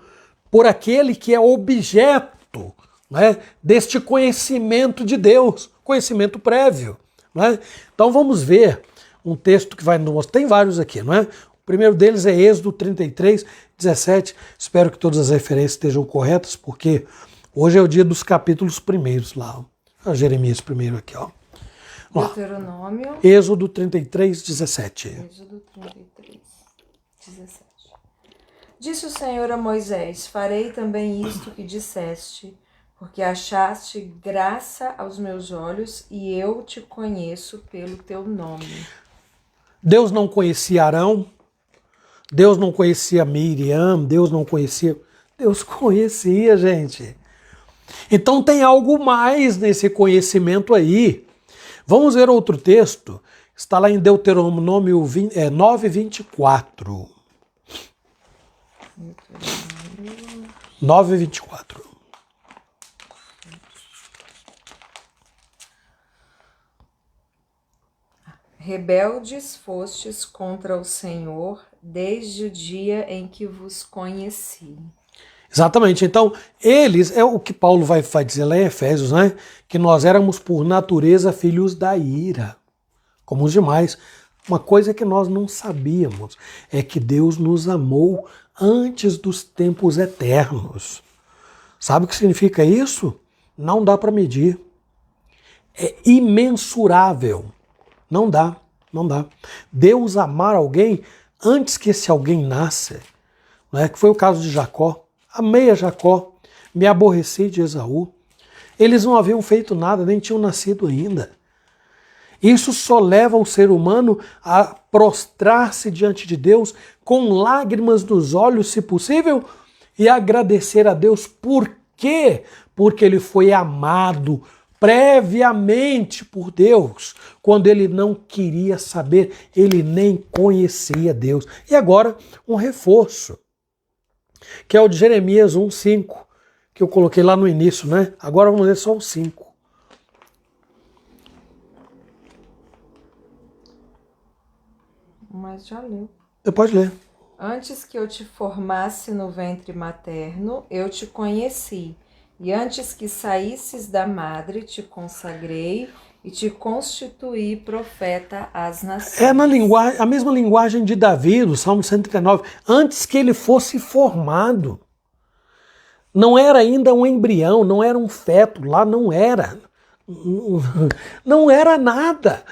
por aquele que é objeto, né, deste conhecimento de Deus, conhecimento prévio. Né? Então vamos ver um texto que vai nos mostrar. Tem vários aqui, não é? O primeiro deles é Êxodo 33, 17. Espero que todas as referências estejam corretas, porque hoje é o dia dos capítulos primeiros lá. Jeremias primeiro aqui, ó. Deuteronômio. Êxodo 33, 17. Êxodo 33, 17. Disse o Senhor a Moisés: farei também isto que disseste, porque achaste graça aos meus olhos e eu te conheço pelo teu nome. Deus não conhecia Arão, Deus não conhecia Miriam, Deus não conhecia... Deus conhecia, gente. Então tem algo mais nesse conhecimento aí. Vamos ver outro texto. Está lá em Deuteronômio 9, 24. 9, 24. Rebeldes fostes contra o Senhor desde o dia em que vos conheci. Exatamente. Então, eles, é o que Paulo vai dizer lá em Efésios, né? Que nós éramos por natureza filhos da ira, como os demais. Uma coisa que nós não sabíamos é que Deus nos amou antes dos tempos eternos. Sabe o que significa isso? Não dá para medir. É imensurável. Não dá, não dá. Deus amar alguém antes que esse alguém nasça, né? Que foi o caso de Jacó. Amei a Jacó, me aborreci de Esaú. Eles não haviam feito nada, nem tinham nascido ainda. Isso só leva o ser humano a prostrar-se diante de Deus com lágrimas nos olhos, se possível, e agradecer a Deus. Por quê? Porque ele foi amado previamente por Deus, quando ele não queria saber, ele nem conhecia Deus. E agora, um reforço, que é o de Jeremias 1:5, que eu coloquei lá no início, né? Agora vamos ler só o 5. Mas já leu. Você pode ler. Antes que eu te formasse no ventre materno, eu te conheci. E antes que saísses da madre, te consagrei e te constituí profeta às nações. É a mesma linguagem de Davi, do Salmo 139. Antes que ele fosse formado. Não era ainda um embrião, não era um feto, lá não era. Não era nada.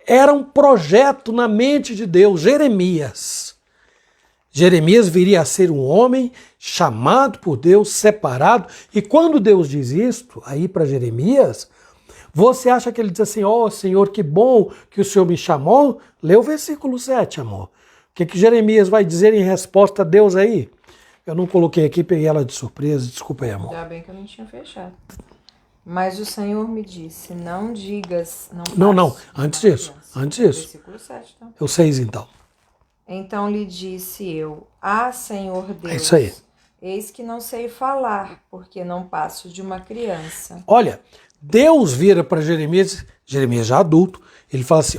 Era um projeto na mente de Deus. Jeremias viria a ser um homem chamado por Deus, separado. E quando Deus diz isto aí para Jeremias, você acha que ele diz assim: ó, Senhor, que bom que o Senhor me chamou? Lê o versículo 7, amor. O que Jeremias vai dizer em resposta a Deus aí? Eu não coloquei aqui, peguei ela de surpresa. Desculpa aí, amor. Ainda bem que eu não tinha fechado. Mas o Senhor me disse: não digas... Não, antes disso. Versículo 7, então. O 6, então. Então lhe disse eu: Senhor Deus, É isso aí. eis que não sei falar, porque não passo de uma criança. Olha, Deus vira para Jeremias já adulto, ele fala assim: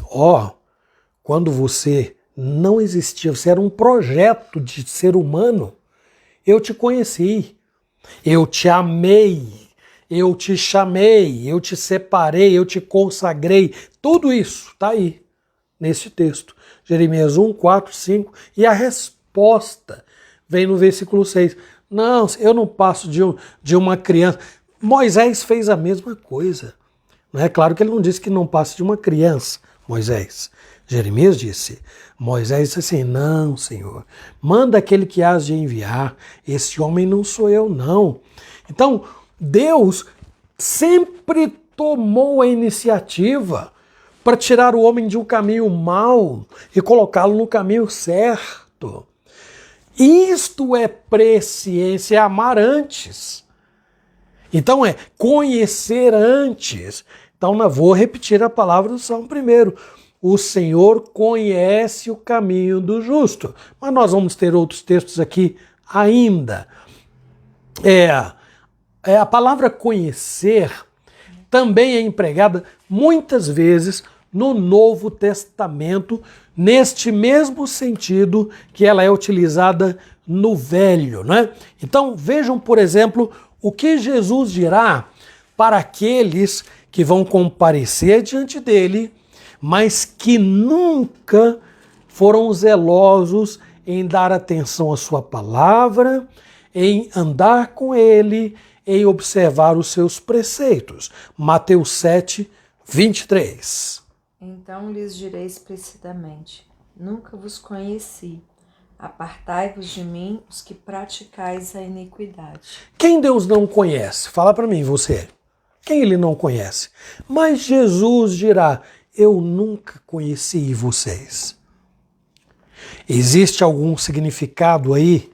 quando você não existia, você era um projeto de ser humano, eu te conheci, eu te amei, eu te chamei, eu te separei, eu te consagrei. Tudo isso está aí, nesse texto. Jeremias 1, 4, 5. E a resposta vem no versículo 6. Não, eu não passo de uma criança. Moisés fez a mesma coisa. Não é claro que ele não disse que não passa de uma criança, Moisés. Jeremias disse. Moisés disse assim: não, Senhor, manda aquele que hás de enviar. Esse homem não sou eu, não. Então, Deus sempre tomou a iniciativa para tirar o homem de um caminho mau e colocá-lo no caminho certo. Isto é presciência, é amar antes. Então é conhecer antes. Então eu vou repetir a palavra do Salmo 1. O Senhor conhece o caminho do justo. Mas nós vamos ter outros textos aqui ainda. A palavra conhecer também é empregada muitas vezes no Novo Testamento, neste mesmo sentido que ela é utilizada no Velho, né? Então vejam, por exemplo, o que Jesus dirá para aqueles que vão comparecer diante dele, mas que nunca foram zelosos em dar atenção à sua palavra, em andar com ele, em observar os seus preceitos. Mateus 7, 23. Então lhes direi explicitamente: nunca vos conheci. Apartai-vos de mim, os que praticais a iniquidade. Quem Deus não conhece? Fala para mim, você. Quem ele não conhece? Mas Jesus dirá: eu nunca conheci vocês. Existe algum significado aí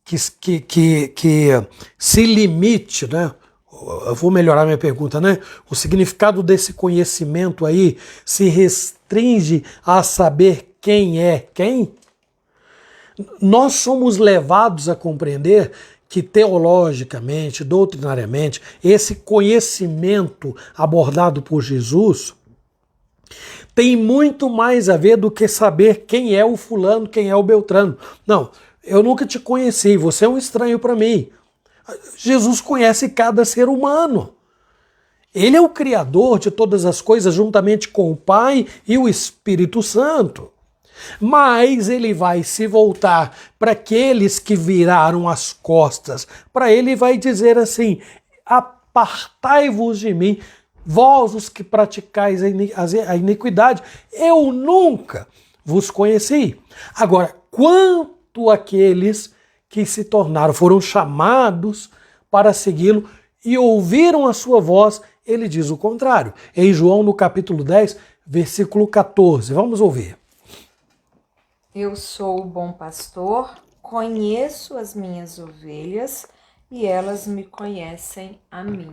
que se limite, né? Eu vou melhorar minha pergunta, né? O significado desse conhecimento aí se restringe a saber quem é quem? Nós somos levados a compreender que teologicamente, doutrinariamente, esse conhecimento abordado por Jesus tem muito mais a ver do que saber quem é o fulano, quem é o beltrano. Não, eu nunca te conheci, você é um estranho para mim. Jesus conhece cada ser humano. Ele é o Criador de todas as coisas, juntamente com o Pai e o Espírito Santo. Mas ele vai se voltar para aqueles que viraram as costas. Para ele vai dizer assim: apartai-vos de mim, vós os que praticais a iniquidade, eu nunca vos conheci. Agora, quanto àqueles que se tornaram, foram chamados para segui-lo e ouviram a sua voz, ele diz o contrário. Em João, no capítulo 10, versículo 14. Vamos ouvir. Eu sou o bom pastor, conheço as minhas ovelhas e elas me conhecem a mim.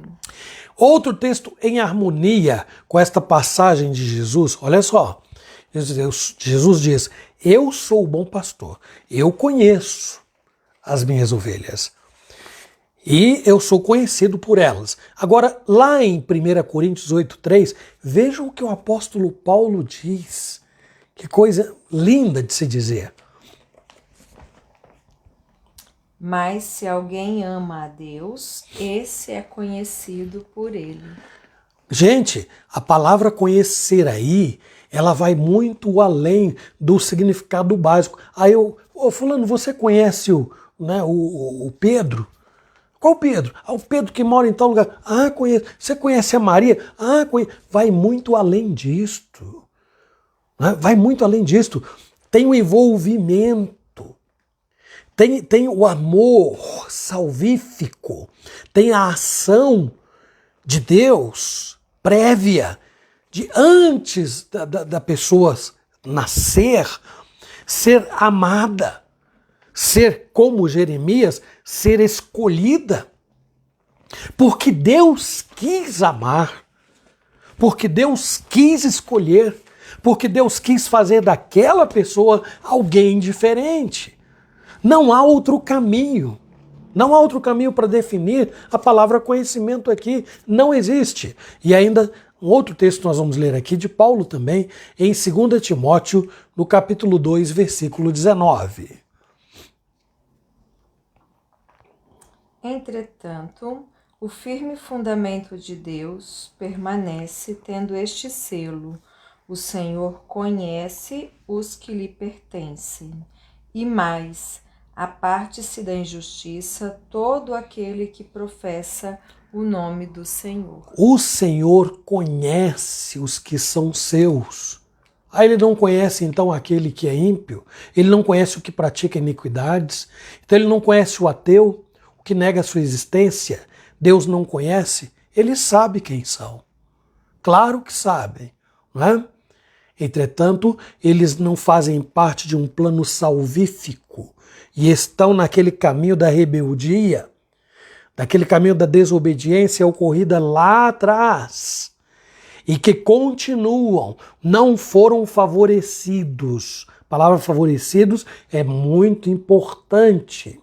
Outro texto em harmonia com esta passagem de Jesus, olha só. Jesus diz: eu sou o bom pastor, eu conheço as minhas ovelhas e eu sou conhecido por elas. Agora, lá em 1 Coríntios 8,3, vejam o que o apóstolo Paulo diz. Que coisa linda de se dizer. Mas se alguém ama a Deus, esse é conhecido por ele. Gente, a palavra conhecer aí, ela vai muito além do significado básico. Aí fulano, você conhece o Pedro? Qual Pedro? O Pedro que mora em tal lugar. Ah, conheço. Você conhece a Maria? Ah, conheço. Vai muito além disto. Vai muito além disto. Tem o envolvimento, tem o amor salvífico, tem a ação de Deus prévia, de antes da pessoa nascer, ser amada, ser como Jeremias, ser escolhida. Porque Deus quis amar, porque Deus quis escolher, porque Deus quis fazer daquela pessoa alguém diferente. Não há outro caminho. Não há outro caminho para definir a palavra conhecimento aqui. Não existe. E ainda um outro texto nós vamos ler aqui de Paulo também, em 2 Timóteo, no capítulo 2, versículo 19. Entretanto, o firme fundamento de Deus permanece tendo este selo: o Senhor conhece os que lhe pertencem. E mais, aparte-se da injustiça todo aquele que professa o nome do Senhor. O Senhor conhece os que são seus. Ele não conhece então aquele que é ímpio, ele não conhece o que pratica iniquidades, então ele não conhece o ateu, o que nega a sua existência. Deus não conhece, ele sabe quem são. Claro que sabem, não é? Entretanto, eles não fazem parte de um plano salvífico e estão naquele caminho da rebeldia, daquele caminho da desobediência ocorrida lá atrás e que continuam, não foram favorecidos. A palavra favorecidos é muito importante.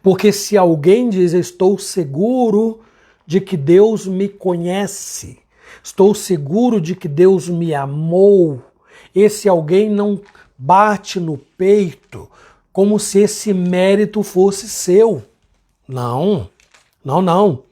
Porque se alguém diz, estou seguro de que Deus me conhece, estou seguro de que Deus me amou, esse alguém não bate no peito como se esse mérito fosse seu. Não, não, não.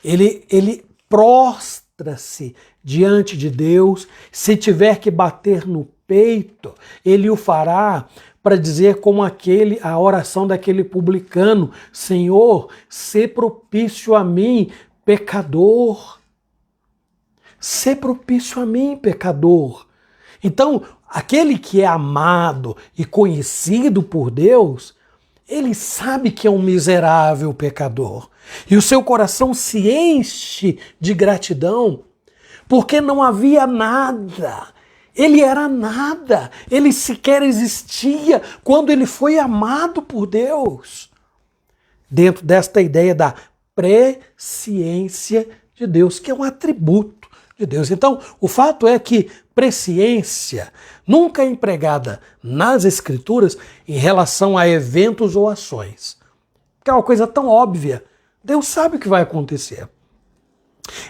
Ele prostra-se diante de Deus. Se tiver que bater no peito, ele o fará para dizer como a oração daquele publicano: Senhor, sê propício a mim, pecador. Sê propício a mim, pecador. Então, aquele que é amado e conhecido por Deus, ele sabe que é um miserável pecador. E o seu coração se enche de gratidão, porque não havia nada. Ele era nada. Ele sequer existia quando ele foi amado por Deus. Dentro desta ideia da presciência de Deus, que é um atributo de Deus. Então, o fato é que presciência nunca é empregada nas Escrituras em relação a eventos ou ações. Que é uma coisa tão óbvia. Deus sabe o que vai acontecer.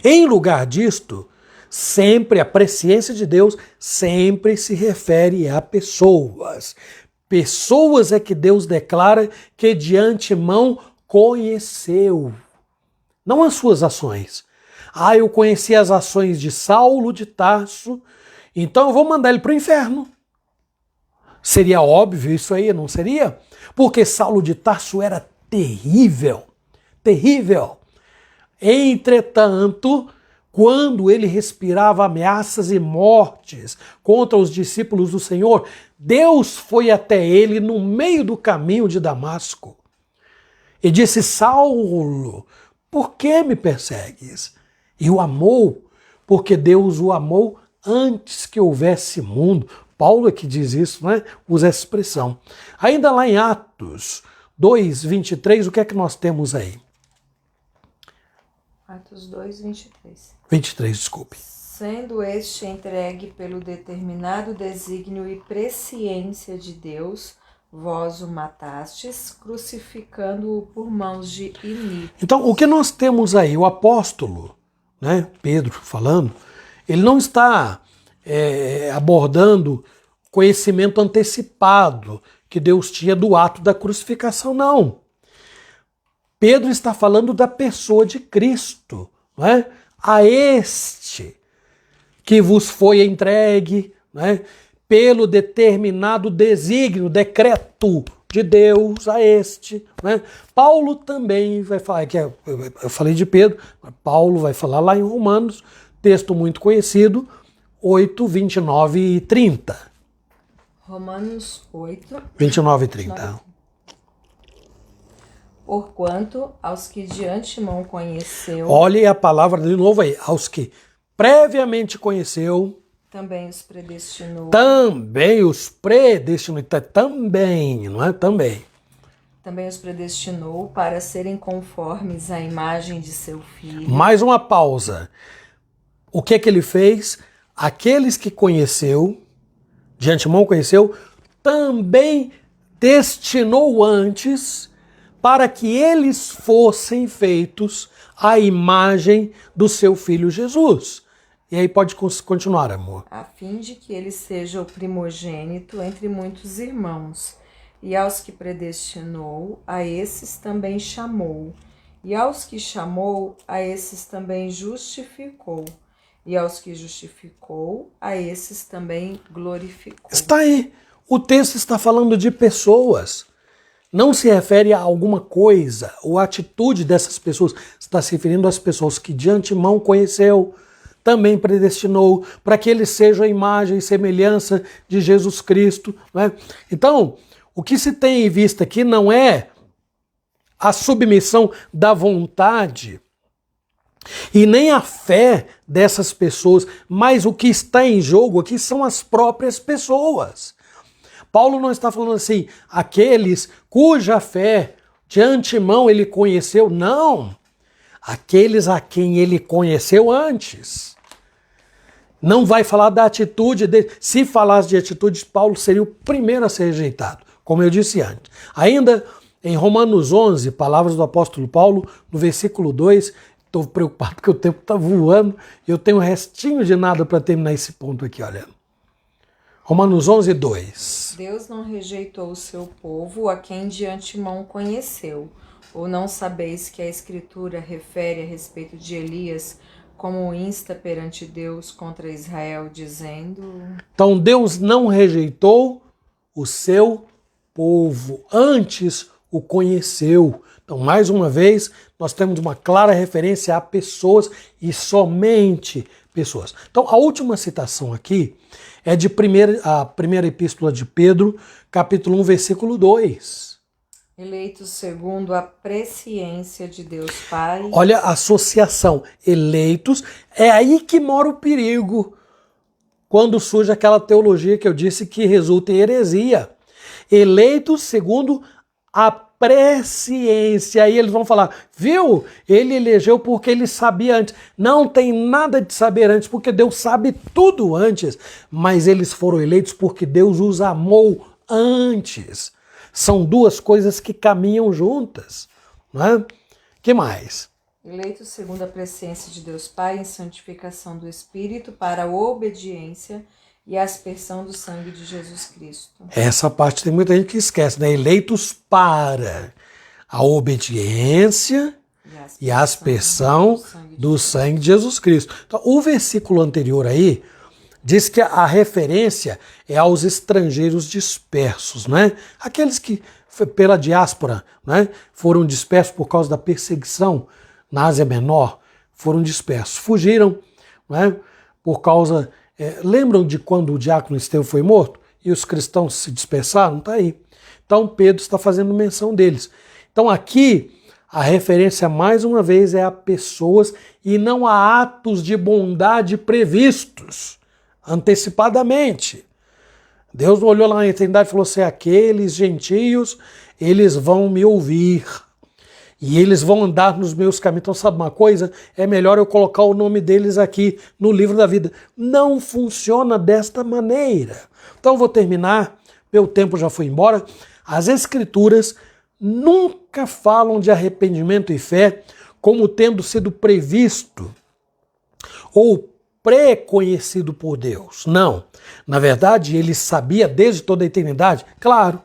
Em lugar disto, sempre a presciência de Deus sempre se refere a pessoas. Pessoas é que Deus declara que de antemão conheceu. Não as suas ações. Eu conheci as ações de Saulo de Tarso, então eu vou mandar ele para o inferno. Seria óbvio isso aí, não seria? Porque Saulo de Tarso era terrível, terrível. Entretanto, quando ele respirava ameaças e mortes contra os discípulos do Senhor, Deus foi até ele no meio do caminho de Damasco e disse: Saulo, por que me persegues? E o amou, porque Deus o amou antes que houvesse mundo. Paulo é que diz isso, né? Usa essa expressão. Ainda lá em Atos 2, 23, o que é que nós temos aí? Atos 2, 23. 23, desculpe. Sendo este entregue pelo determinado desígnio e presciência de Deus, vós o matastes, crucificando-o por mãos de iníquos. Então, o que nós temos aí? O apóstolo, né, Pedro falando, ele não está abordando conhecimento antecipado que Deus tinha do ato da crucificação, não. Pedro está falando da pessoa de Cristo, não é? A este que vos foi entregue, não é? Pelo determinado desígnio, decreto de Deus a este. Né? Paulo também vai falar, eu falei de Pedro, Paulo vai falar lá em Romanos, texto muito conhecido, 8, 29 e 30. Romanos 8, 29 e 30. Porquanto aos que de antemão conheceu... Olhe a palavra de novo aí, aos que previamente conheceu... Também os predestinou. Também os predestinou. Também, não é? Também. Também os predestinou para serem conformes à imagem de seu Filho. Mais uma pausa. O que é que ele fez? Aqueles que conheceu, de antemão conheceu, também destinou antes para que eles fossem feitos à imagem do seu Filho Jesus. E aí pode continuar, amor. A fim de que ele seja o primogênito entre muitos irmãos. E aos que predestinou, a esses também chamou. E aos que chamou, a esses também justificou. E aos que justificou, a esses também glorificou. Está aí. O texto está falando de pessoas. Não se refere a alguma coisa ou a atitude dessas pessoas. Está se referindo às pessoas que de antemão conheceu, também predestinou para que eles sejam a imagem e semelhança de Jesus Cristo. Né? Então, o que se tem em vista aqui não é a submissão da vontade e nem a fé dessas pessoas, mas o que está em jogo aqui são as próprias pessoas. Paulo não está falando assim, aqueles cuja fé de antemão ele conheceu, não. Aqueles a quem ele conheceu antes. Não vai falar da atitude dele. Se falasse de atitudes, Paulo seria o primeiro a ser rejeitado, como eu disse antes. Ainda em Romanos 11, palavras do apóstolo Paulo, no versículo 2, estou preocupado porque o tempo está voando e eu tenho um restinho de nada para terminar esse ponto aqui, olha. Romanos 11, 2. Deus não rejeitou o seu povo, a quem de antemão conheceu. Ou não sabeis que a Escritura refere a respeito de Elias como insta perante Deus contra Israel, dizendo... Então Deus não rejeitou o seu povo, antes o conheceu. Então, mais uma vez, nós temos uma clara referência a pessoas e somente pessoas. Então, a última citação aqui é de a primeira epístola de Pedro, capítulo 1, versículo 2. Eleitos segundo a presciência de Deus Pai. Olha a associação, eleitos, é aí que mora o perigo, quando surge aquela teologia que eu disse que resulta em heresia. Eleitos segundo a presciência. Aí eles vão falar, viu? Ele elegeu porque ele sabia antes. Não tem nada de saber antes, porque Deus sabe tudo antes. Mas eles foram eleitos porque Deus os amou antes. São duas coisas que caminham juntas. Não é? Que mais? Eleitos segundo a presciência de Deus Pai em santificação do Espírito para a obediência e a aspersão do sangue de Jesus Cristo. Essa parte tem muita gente que esquece, né? Eleitos para a obediência e a aspersão do sangue de Jesus Cristo. Então, o versículo anterior aí diz que a referência é aos estrangeiros dispersos, né? Aqueles que, pela diáspora, né, foram dispersos por causa da perseguição na Ásia Menor, foram dispersos, fugiram, né, por causa... lembram de quando o diácono Estevão foi morto e os cristãos se dispersaram? Está aí. Então Pedro está fazendo menção deles. Então aqui a referência mais uma vez é a pessoas e não a atos de bondade previstos antecipadamente. Deus olhou lá na eternidade e falou assim, aqueles gentios, eles vão me ouvir. E eles vão andar nos meus caminhos. Então, sabe uma coisa? É melhor eu colocar o nome deles aqui no livro da vida. Não funciona desta maneira. Então, vou terminar. Meu tempo já foi embora. As Escrituras nunca falam de arrependimento e fé como tendo sido previsto ou pré-conhecido por Deus. Não. Na verdade, ele sabia desde toda a eternidade, claro,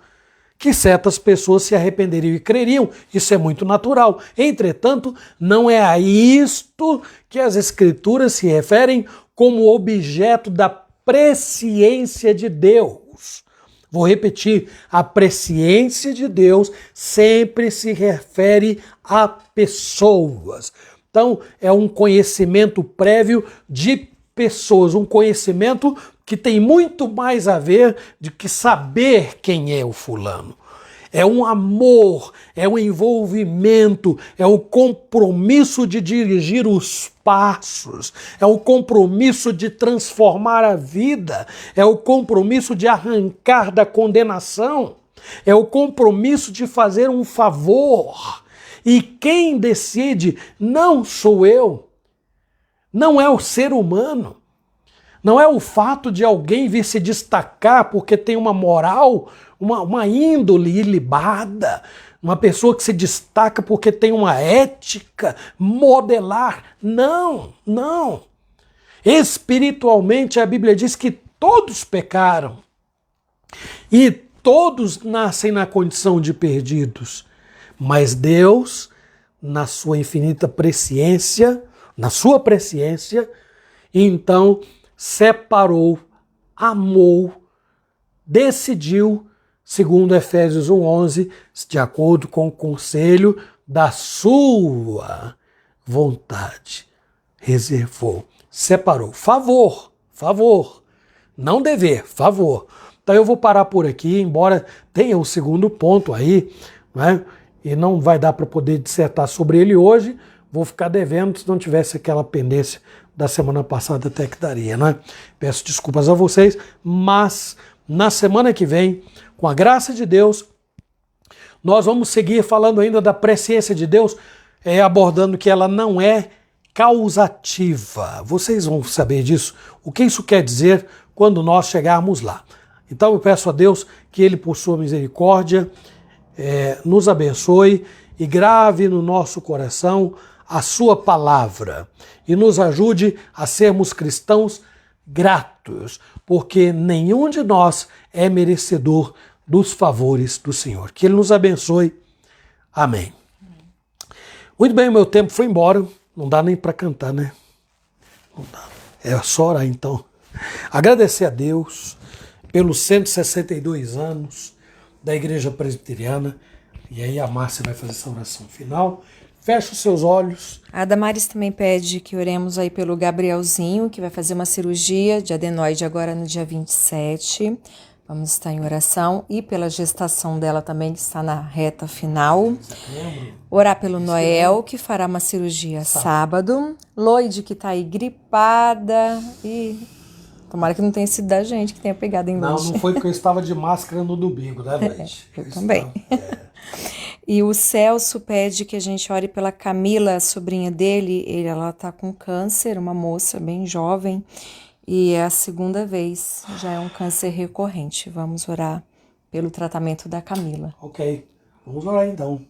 que certas pessoas se arrependeriam e creriam, isso é muito natural. Entretanto, não é a isto que as Escrituras se referem como objeto da presciência de Deus. Vou repetir, a presciência de Deus sempre se refere a pessoas. Então, é um conhecimento prévio de pessoas, um conhecimento que tem muito mais a ver de que saber quem é o fulano. É um amor, é um envolvimento, é o compromisso de dirigir os passos, é o compromisso de transformar a vida, é o compromisso de arrancar da condenação, é o compromisso de fazer um favor. E quem decide não sou eu, não é o ser humano. Não é o fato de alguém vir se destacar porque tem uma moral, uma índole ilibada, uma pessoa que se destaca porque tem uma ética modelar. Não, não. Espiritualmente a Bíblia diz que todos pecaram e todos nascem na condição de perdidos. Mas Deus, na sua infinita presciência, na sua presciência, então separou, amou, decidiu, segundo Efésios 1:11, de acordo com o conselho da sua vontade. Reservou, separou. Favor, não dever, favor. Então eu vou parar por aqui, embora tenha o segundo ponto aí, né? E não vai dar para poder dissertar sobre ele hoje, vou ficar devendo se não tivesse aquela pendência da semana passada até que daria, né? Peço desculpas a vocês, mas na semana que vem, com a graça de Deus, nós vamos seguir falando ainda da presciência de Deus, abordando que ela não é causativa. Vocês vão saber disso, o que isso quer dizer quando nós chegarmos lá. Então eu peço a Deus que Ele, por sua misericórdia, nos abençoe e grave no nosso coração a sua palavra e nos ajude a sermos cristãos gratos, porque nenhum de nós é merecedor dos favores do Senhor. Que Ele nos abençoe. Amém. Muito bem, o meu tempo foi embora. Não dá nem para cantar, né? Não dá. É só orar, então. Agradecer a Deus pelos 162 anos da Igreja Presbiteriana. E aí a Márcia vai fazer essa oração final. Feche os seus olhos. A Damares também pede que oremos aí pelo Gabrielzinho, que vai fazer uma cirurgia de adenoide agora no dia 27. Vamos estar em oração. E pela gestação dela também, que está na reta final. Orar pelo Noel, que fará uma cirurgia sábado. Loide, que está aí gripada. E tomara que não tenha sido da gente que tenha pegado em Loide. Não foi porque eu estava de máscara no domingo, né, Loide? Eu também. E o Celso pede que a gente ore pela Camila, a sobrinha dele. Ela está com câncer, uma moça bem jovem. E é a segunda vez, já é um câncer recorrente. Vamos orar pelo tratamento da Camila. Ok, vamos orar então.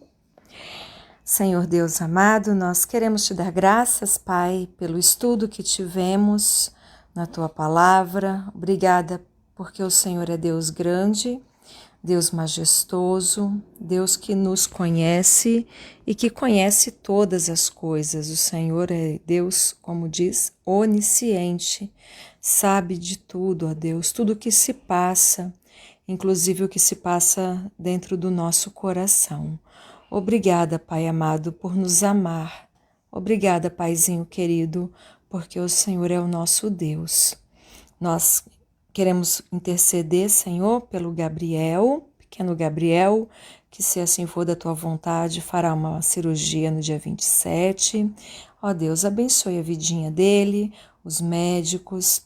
Senhor Deus amado, nós queremos te dar graças, Pai, pelo estudo que tivemos na Tua Palavra. Obrigada porque o Senhor é Deus grande, Deus majestoso, Deus que nos conhece e que conhece todas as coisas. O Senhor é Deus, como diz, onisciente, sabe de tudo, ó Deus, tudo o que se passa, inclusive o que se passa dentro do nosso coração. Obrigada, Pai amado, por nos amar. Obrigada, Paizinho querido, porque o Senhor é o nosso Deus. Nós queremos interceder, Senhor, pelo Gabriel, pequeno Gabriel, que se assim for da Tua vontade, fará uma cirurgia no dia 27. Ó Deus, abençoe a vidinha dele, os médicos,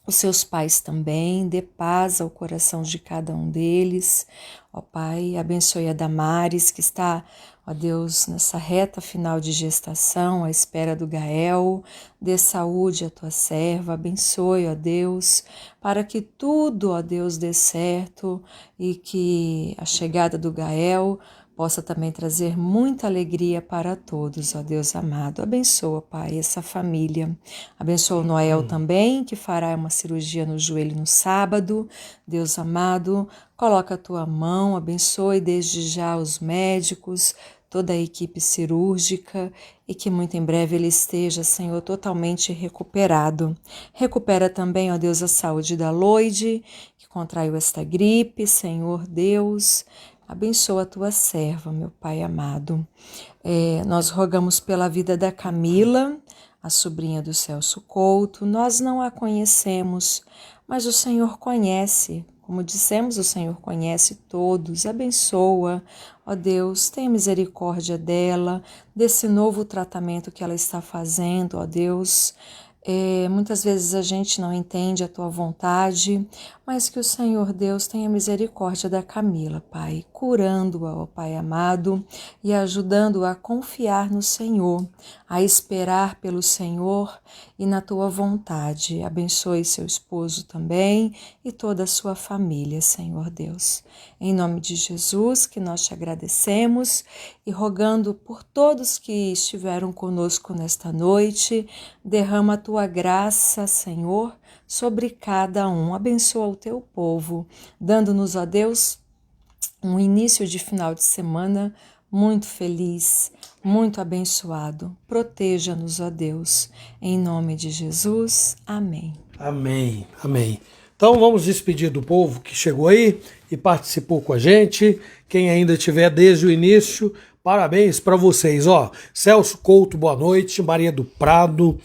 os seus pais também, dê paz ao coração de cada um deles. Ó Pai, abençoe a Damares, que está, ó Deus, nessa reta final de gestação, à espera do Gael. Dê saúde à tua serva, abençoe, ó Deus, para que tudo, ó Deus, dê certo e que a chegada do Gael possa também trazer muita alegria para todos, ó Deus amado. Abençoa, Pai, essa família. Abençoa o Noel também, que fará uma cirurgia no joelho no sábado. Deus amado, coloca a tua mão, abençoe desde já os médicos, toda a equipe cirúrgica e que muito em breve ele esteja, Senhor, totalmente recuperado. Recupera também, ó Deus, a saúde da Loide, que contraiu esta gripe, Senhor Deus. Abençoa a tua serva, meu Pai amado. Nós rogamos pela vida da Camila, a sobrinha do Celso Couto. Nós não a conhecemos, mas o Senhor conhece. Como dissemos, o Senhor conhece todos. Abençoa, ó Deus, tenha misericórdia dela, desse novo tratamento que ela está fazendo, ó Deus. Muitas vezes a gente não entende a tua vontade, mas que o Senhor Deus tenha misericórdia da Camila, Pai, curando-a, ó Pai amado, e ajudando-a a confiar no Senhor, a esperar pelo Senhor e na tua vontade. Abençoe seu esposo também e toda a sua família, Senhor Deus. Em nome de Jesus, que nós te agradecemos e rogando por todos que estiveram conosco nesta noite, derrama a tua graça, Senhor, sobre cada um. Abençoa o teu povo, dando-nos, ó Deus, um início de final de semana muito feliz, muito abençoado. Proteja-nos, ó Deus. Em nome de Jesus. Amém. Amém, amém. Então vamos despedir do povo que chegou aí e participou com a gente. Quem ainda estiver desde o início, parabéns para vocês. Celso Couto, boa noite. Maria do Prado,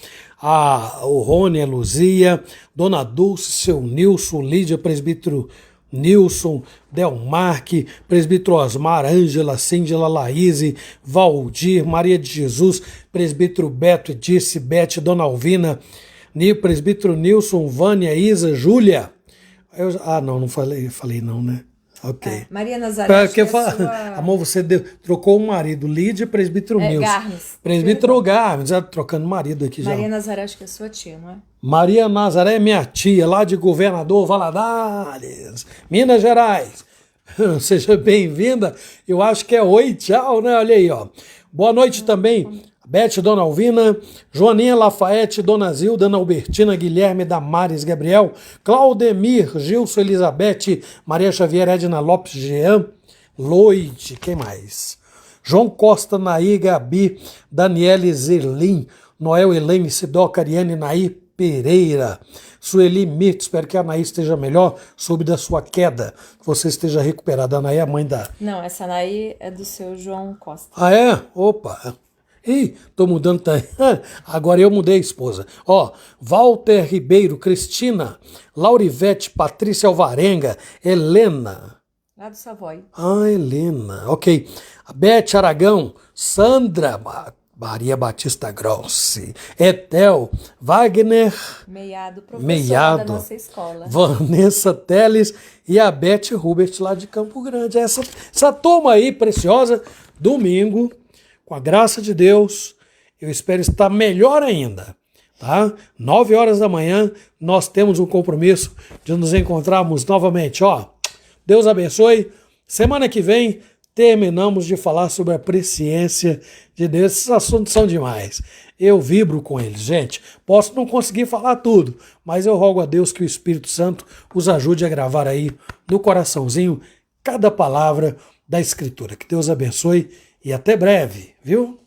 o Rony, a Luzia, Dona Dulce, seu Nilson, Lídia, presbítero Nilson, Delmarque, presbítero Osmar, Ângela, Cíndila, Laíse, Valdir, Maria de Jesus, presbítero Beto, Edice, Bete, Dona Alvina, presbítero Nilson, Vânia, Isa, Júlia. Não falei não, né? Ok. Maria Nazaré. Amor, você trocou o marido, Lídia, presbítero Nilson. Garnes. Presbítero Garnes, trocando marido aqui já. Maria Nazaré, acho que é sua tia, não é? Maria Nazaré é minha tia, lá de Governador Valadares, Minas Gerais. Seja bem-vinda. Eu acho que é oi, tchau, né? Olha aí, ó. Boa noite também, Beth, Dona Alvina, Joaninha Lafayette, Dona Zilda, Ana Albertina, Guilherme, Damares, Gabriel, Claudemir, Gilson, Elizabeth, Maria Xavier, Edna Lopes, Jean, Loide, quem mais? João Costa, Naí, Gabi, Daniele Zerlim, Noel, Elaine, Sidoca, Ariane, Naí, Pereira, Sueli Mirto, espero que a Anaí esteja melhor, soube da sua queda, que você esteja recuperada. A Anaí é a mãe da... Não, essa Anaí é do seu João Costa. Ah, é? Opa! Ih, tô mudando também. Agora eu mudei a esposa. Ó, Walter Ribeiro, Cristina, Laurivete, Patrícia Alvarenga, Helena. Lá do Savoy. Ah, Helena, ok. A Beth Aragão, Sandra, Maria Batista Grossi, Etel, Wagner, Meiado, professora Meiado, da nossa escola. Vanessa Teles e a Beth Hubert lá de Campo Grande. Essa turma aí preciosa, domingo, com a graça de Deus, eu espero estar melhor ainda, tá? 9 horas da manhã, nós temos um compromisso de nos encontrarmos novamente, ó. Deus abençoe. Semana que vem terminamos de falar sobre a presciência de Deus. Esses assuntos são demais. Eu vibro com eles, gente. Posso não conseguir falar tudo, mas eu rogo a Deus que o Espírito Santo os ajude a gravar aí no coraçãozinho cada palavra da Escritura. Que Deus abençoe e até breve, viu?